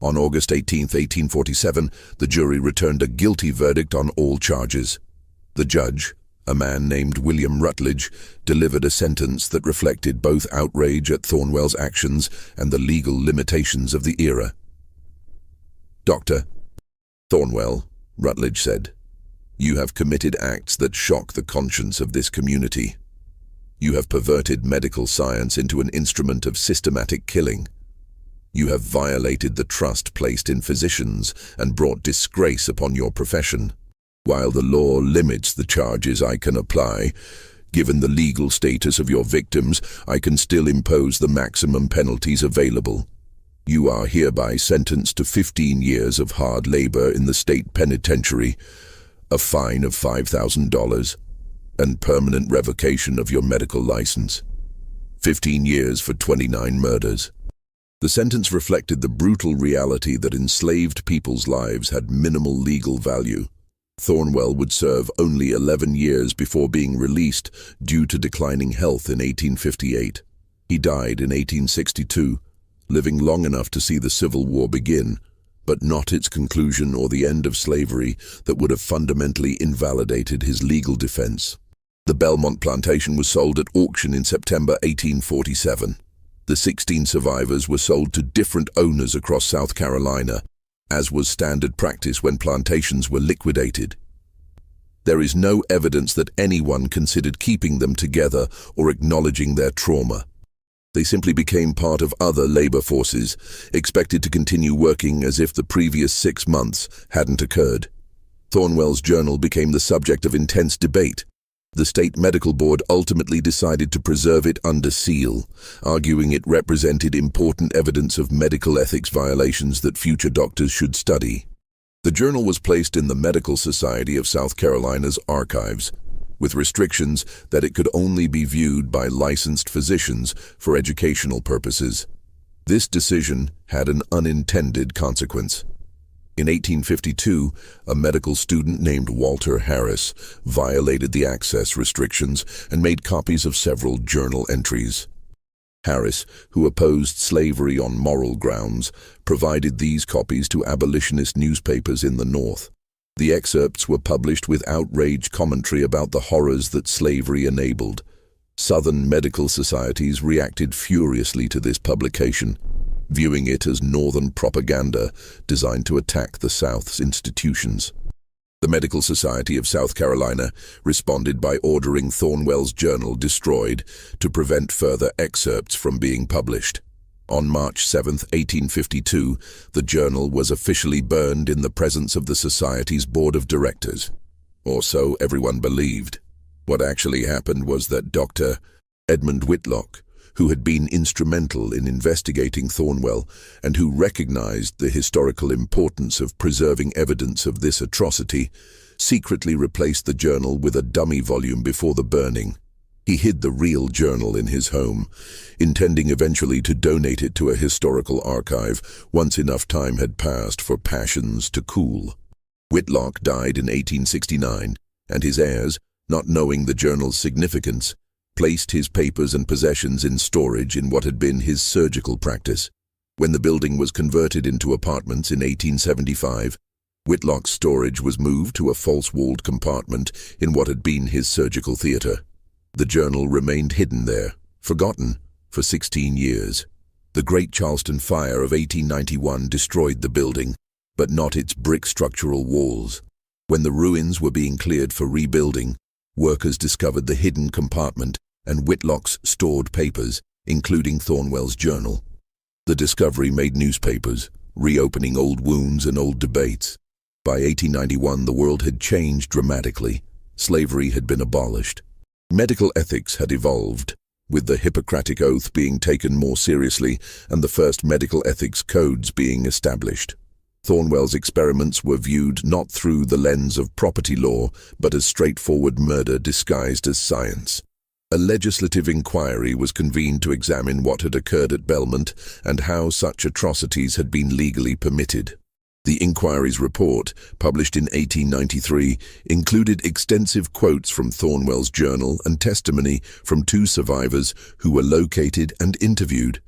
On August 18, 1847, the jury returned a guilty verdict on all charges. The judge, a man named William Rutledge, delivered a sentence that reflected both outrage at Thornwell's actions and the legal limitations of the era. "Dr. Thornwell," Rutledge said, "you have committed acts that shock the conscience of this community. You have perverted medical science into an instrument of systematic killing. You have violated the trust placed in physicians and brought disgrace upon your profession. While the law limits the charges I can apply, given the legal status of your victims, I can still impose the maximum penalties available. You are hereby sentenced to 15 years of hard labor in the state penitentiary, a fine of $5,000, and permanent revocation of your medical license. 15 years for 29 murders." The sentence reflected the brutal reality that enslaved people's lives had minimal legal value. Thornwell would serve only 11 years before being released due to declining health in 1858. He died in 1862, living long enough to see the Civil War begin, but not its conclusion or the end of slavery that would have fundamentally invalidated his legal defense. The Belmont plantation was sold at auction in September 1847. The 16 survivors were sold to different owners across South Carolina, as was standard practice when plantations were liquidated. There is no evidence that anyone considered keeping them together or acknowledging their trauma. They simply became part of other labor forces, expected to continue working as if the previous 6 months hadn't occurred. Thornwell's journal became the subject of intense debate. The state medical board ultimately decided to preserve it under seal, arguing it represented important evidence of medical ethics violations that future doctors should study. The journal was placed in the Medical Society of South Carolina's archives, with restrictions that it could only be viewed by licensed physicians for educational purposes. This decision had an unintended consequence. In 1852, a medical student named Walter Harris violated the access restrictions and made copies of several journal entries. Harris, who opposed slavery on moral grounds, provided these copies to abolitionist newspapers in the North. The excerpts were published with outraged commentary about the horrors that slavery enabled. Southern medical societies reacted furiously to this publication, viewing it as Northern propaganda designed to attack the South's institutions. The Medical Society of South Carolina responded by ordering Thornwell's journal destroyed to prevent further excerpts from being published. On March 7, 1852, the journal was officially burned in the presence of the Society's board of directors. Or so everyone believed. What actually happened was that Dr. Edmund Whitlock, who had been instrumental in investigating Thornwell and who recognized the historical importance of preserving evidence of this atrocity, secretly replaced the journal with a dummy volume before the burning. He hid the real journal in his home, intending eventually to donate it to a historical archive once enough time had passed for passions to cool. Whitlock died in 1869, and his heirs, not knowing the journal's significance, placed his papers and possessions in storage in what had been his surgical practice. When the building was converted into apartments in 1875, Whitlock's storage was moved to a false-walled compartment in what had been his surgical theater. The journal remained hidden there, forgotten, for 16 years. The Great Charleston Fire of 1891 destroyed the building, but not its brick structural walls. When the ruins were being cleared for rebuilding, workers discovered the hidden compartment and Whitlock's stored papers, including Thornwell's journal. The discovery made newspapers, reopening old wounds and old debates. By 1891, the world had changed dramatically. Slavery had been abolished. Medical ethics had evolved, with the Hippocratic Oath being taken more seriously and the first medical ethics codes being established. Thornwell's experiments were viewed not through the lens of property law, but as straightforward murder disguised as science. A legislative inquiry was convened to examine what had occurred at Belmont and how such atrocities had been legally permitted. The inquiry's report, published in 1893, included extensive quotes from Thornwell's journal and testimony from two survivors who were located and interviewed,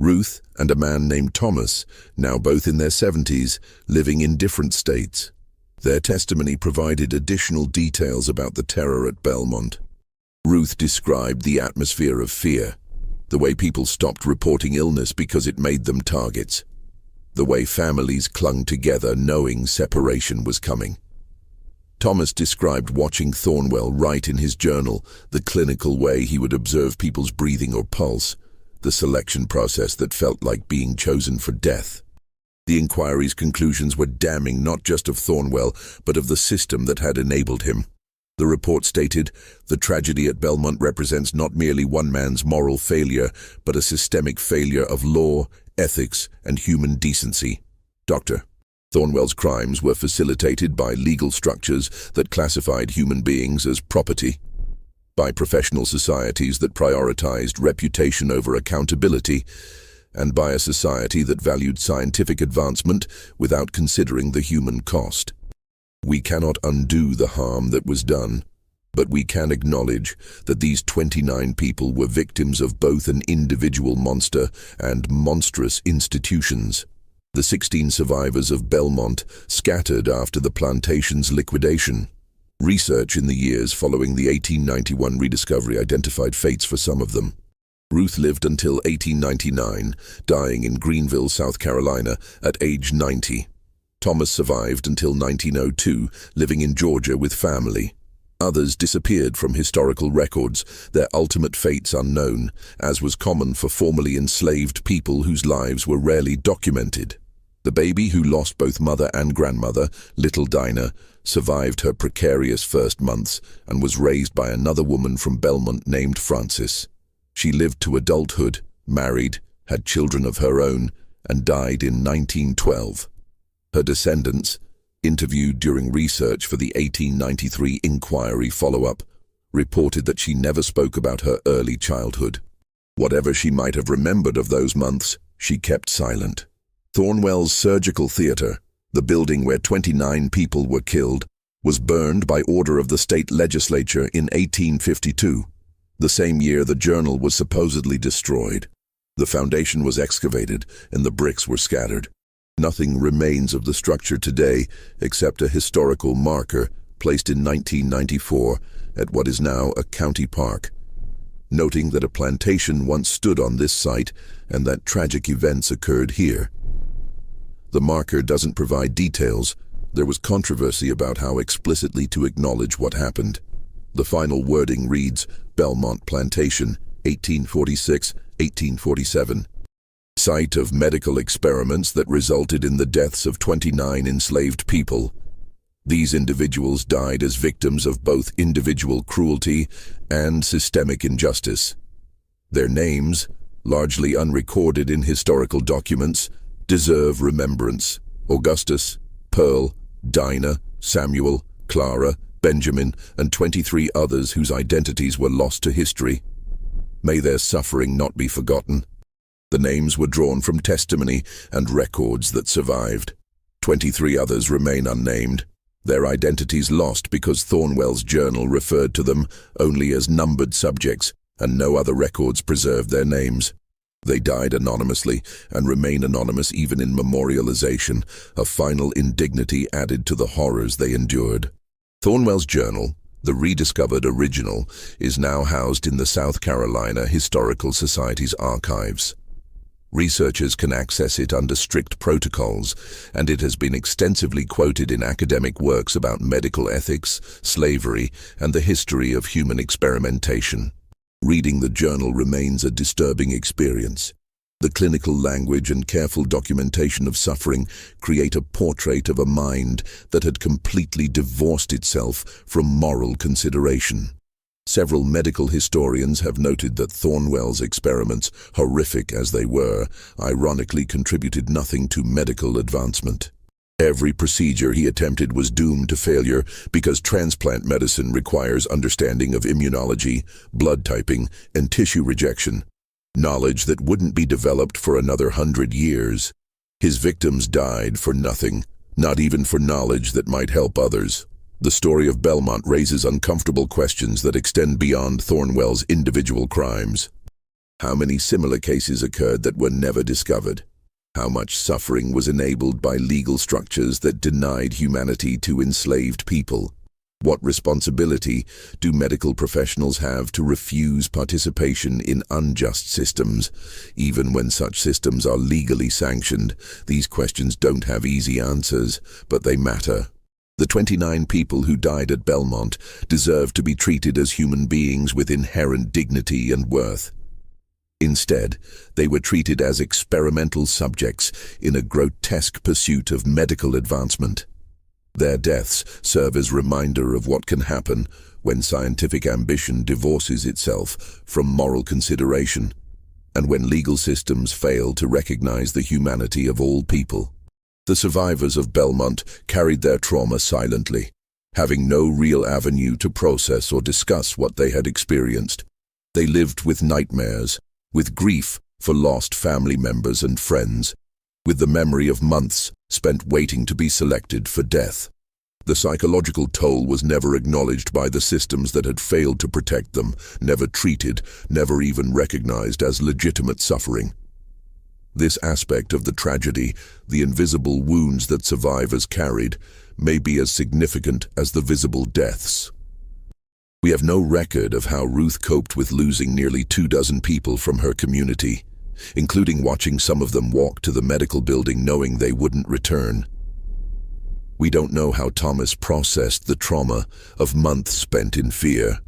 Ruth and a man named Thomas, now both in their 70s, living in different states. Their testimony provided additional details about the terror at Belmont. Ruth described the atmosphere of fear, the way people stopped reporting illness because it made them targets, the way families clung together knowing separation was coming. Thomas described watching Thornwell write in his journal the clinical way he would observe people's breathing or pulse, the selection process that felt like being chosen for death. The inquiry's conclusions were damning not just of Thornwell, but of the system that had enabled him. The report stated, "The tragedy at Belmont represents not merely one man's moral failure, but a systemic failure of law, ethics, and human decency." Dr. Thornwell's crimes were facilitated by legal structures that classified human beings as property, by professional societies that prioritized reputation over accountability, and by a society that valued scientific advancement without considering the human cost. We cannot undo the harm that was done, but we can acknowledge that these 29 people were victims of both an individual monster and monstrous institutions. The 16 survivors of Belmont scattered after the plantation's liquidation. Research in the years following the 1891 rediscovery identified fates for some of them. Ruth lived until 1899, dying in Greenville, South Carolina, at age 90. Thomas survived until 1902, living in Georgia with family. Others disappeared from historical records, their ultimate fates unknown, as was common for formerly enslaved people whose lives were rarely documented. The baby who lost both mother and grandmother, little Dinah, survived her precarious first months and was raised by another woman from Belmont named Frances. She lived to adulthood, married, had children of her own, and died in 1912. Her descendants, interviewed during research for the 1893 inquiry follow-up, reported that she never spoke about her early childhood. Whatever she might have remembered of those months, she kept silent. Thornwell's surgical theater, the building where 29 people were killed, was burned by order of the state legislature in 1852, the same year the journal was supposedly destroyed. The foundation was excavated and the bricks were scattered. Nothing remains of the structure today except a historical marker placed in 1994 at what is now a county park, noting that a plantation once stood on this site and that tragic events occurred here. The marker doesn't provide details. There was controversy about how explicitly to acknowledge what happened. The final wording reads, Belmont Plantation, 1846-1847. Site of medical experiments that resulted in the deaths of 29 enslaved people. These individuals died as victims of both individual cruelty and systemic injustice. Their names, largely unrecorded in historical documents, deserve remembrance. Augustus, Pearl, Dinah, Samuel, Clara, Benjamin, and 23 others whose identities were lost to history. May their suffering not be forgotten. The names were drawn from testimony and records that survived. 23 others remain unnamed, their identities lost because Thornwell's journal referred to them only as numbered subjects, and no other records preserved their names. They died anonymously and remain anonymous even in memorialization, a final indignity added to the horrors they endured. Thornwell's journal, the rediscovered original, is now housed in the South Carolina Historical Society's archives. Researchers can access it under strict protocols, and it has been extensively quoted in academic works about medical ethics, slavery, and the history of human experimentation. Reading the journal remains a disturbing experience. The clinical language and careful documentation of suffering create a portrait of a mind that had completely divorced itself from moral consideration. Several medical historians have noted that Thornwell's experiments, horrific as they were, ironically contributed nothing to medical advancement. Every procedure he attempted was doomed to failure because transplant medicine requires understanding of immunology, blood typing, and tissue rejection, knowledge that wouldn't be developed for another 100 years. His victims died for nothing, not even for knowledge that might help others. The story of Belmont raises uncomfortable questions that extend beyond Thornwell's individual crimes. How many similar cases occurred that were never discovered? How much suffering was enabled by legal structures that denied humanity to enslaved people? What responsibility do medical professionals have to refuse participation in unjust systems, even when such systems are legally sanctioned? These questions don't have easy answers, but they matter. The 29 people who died at Belmont deserve to be treated as human beings with inherent dignity and worth. Instead, they were treated as experimental subjects in a grotesque pursuit of medical advancement. Their deaths serve as a reminder of what can happen when scientific ambition divorces itself from moral consideration, and when legal systems fail to recognize the humanity of all people. The survivors of Belmont carried their trauma silently, having no real avenue to process or discuss what they had experienced. They lived with nightmares, with grief for lost family members and friends, with the memory of months spent waiting to be selected for death. The psychological toll was never acknowledged by the systems that had failed to protect them, never treated, never even recognized as legitimate suffering. This aspect of the tragedy, the invisible wounds that survivors carried, may be as significant as the visible deaths. We have no record of how Ruth coped with losing nearly 24 people from her community, including watching some of them walk to the medical building knowing they wouldn't return. We don't know how Thomas processed the trauma of months spent in fear.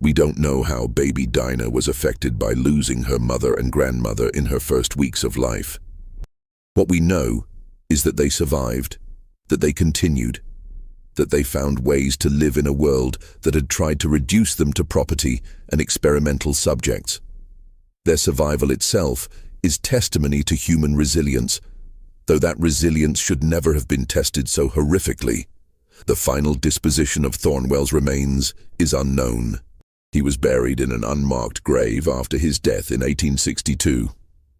We don't know how baby Dinah was affected by losing her mother and grandmother in her first weeks of life. What we know is that they survived, that they continued, that they found ways to live in a world that had tried to reduce them to property and experimental subjects. Their survival itself is testimony to human resilience, though that resilience should never have been tested so horrifically. The final disposition of Thornwell's remains is unknown. He was buried in an unmarked grave after his death in 1862,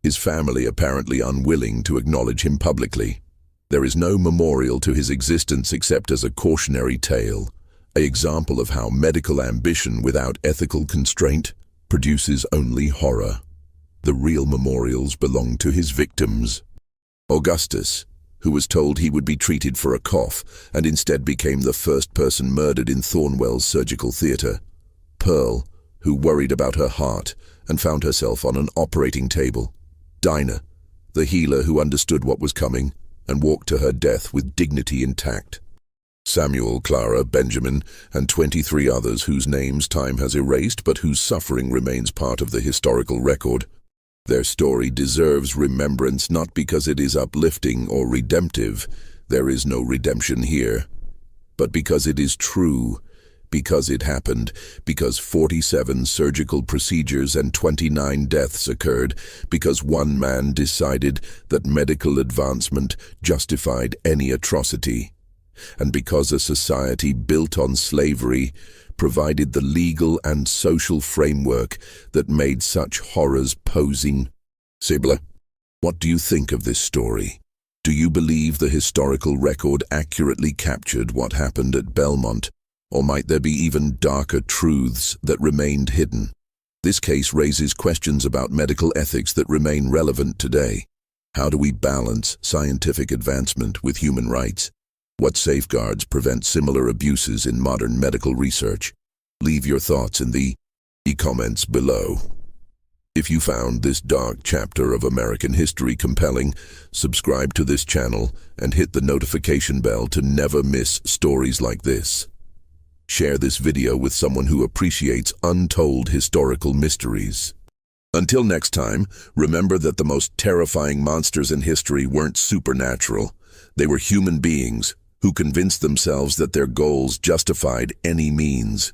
his family apparently unwilling to acknowledge him publicly. There is no memorial to his existence except as a cautionary tale, an example of how medical ambition without ethical constraint produces only horror. The real memorials belong to his victims. Augustus, who was told he would be treated for a cough and instead became the first person murdered in Thornwell's surgical theater. Pearl, who worried about her heart and found herself on an operating table. Dinah, the healer who understood what was coming and walked to her death with dignity intact. Samuel, Clara, Benjamin, and 23 others whose names time has erased but whose suffering remains part of the historical record. Their story deserves remembrance not because it is uplifting or redemptive, there is no redemption here, but because it is true, because it happened, because 47 surgical procedures and 29 deaths occurred, because one man decided that medical advancement justified any atrocity, and because a society built on slavery provided the legal and social framework that made such horrors posing. Sibla, what do you think of this story? Do you believe the historical record accurately captured what happened at Belmont? Or might there be even darker truths that remained hidden? This case raises questions about medical ethics that remain relevant today. How do we balance scientific advancement with human rights? What safeguards prevent similar abuses in modern medical research? Leave your thoughts in the comments below. If you found this dark chapter of American history compelling, subscribe to this channel and hit the notification bell to never miss stories like this. Share this video with someone who appreciates untold historical mysteries. Until next time, remember that the most terrifying monsters in history weren't supernatural. They were human beings who convinced themselves that their goals justified any means.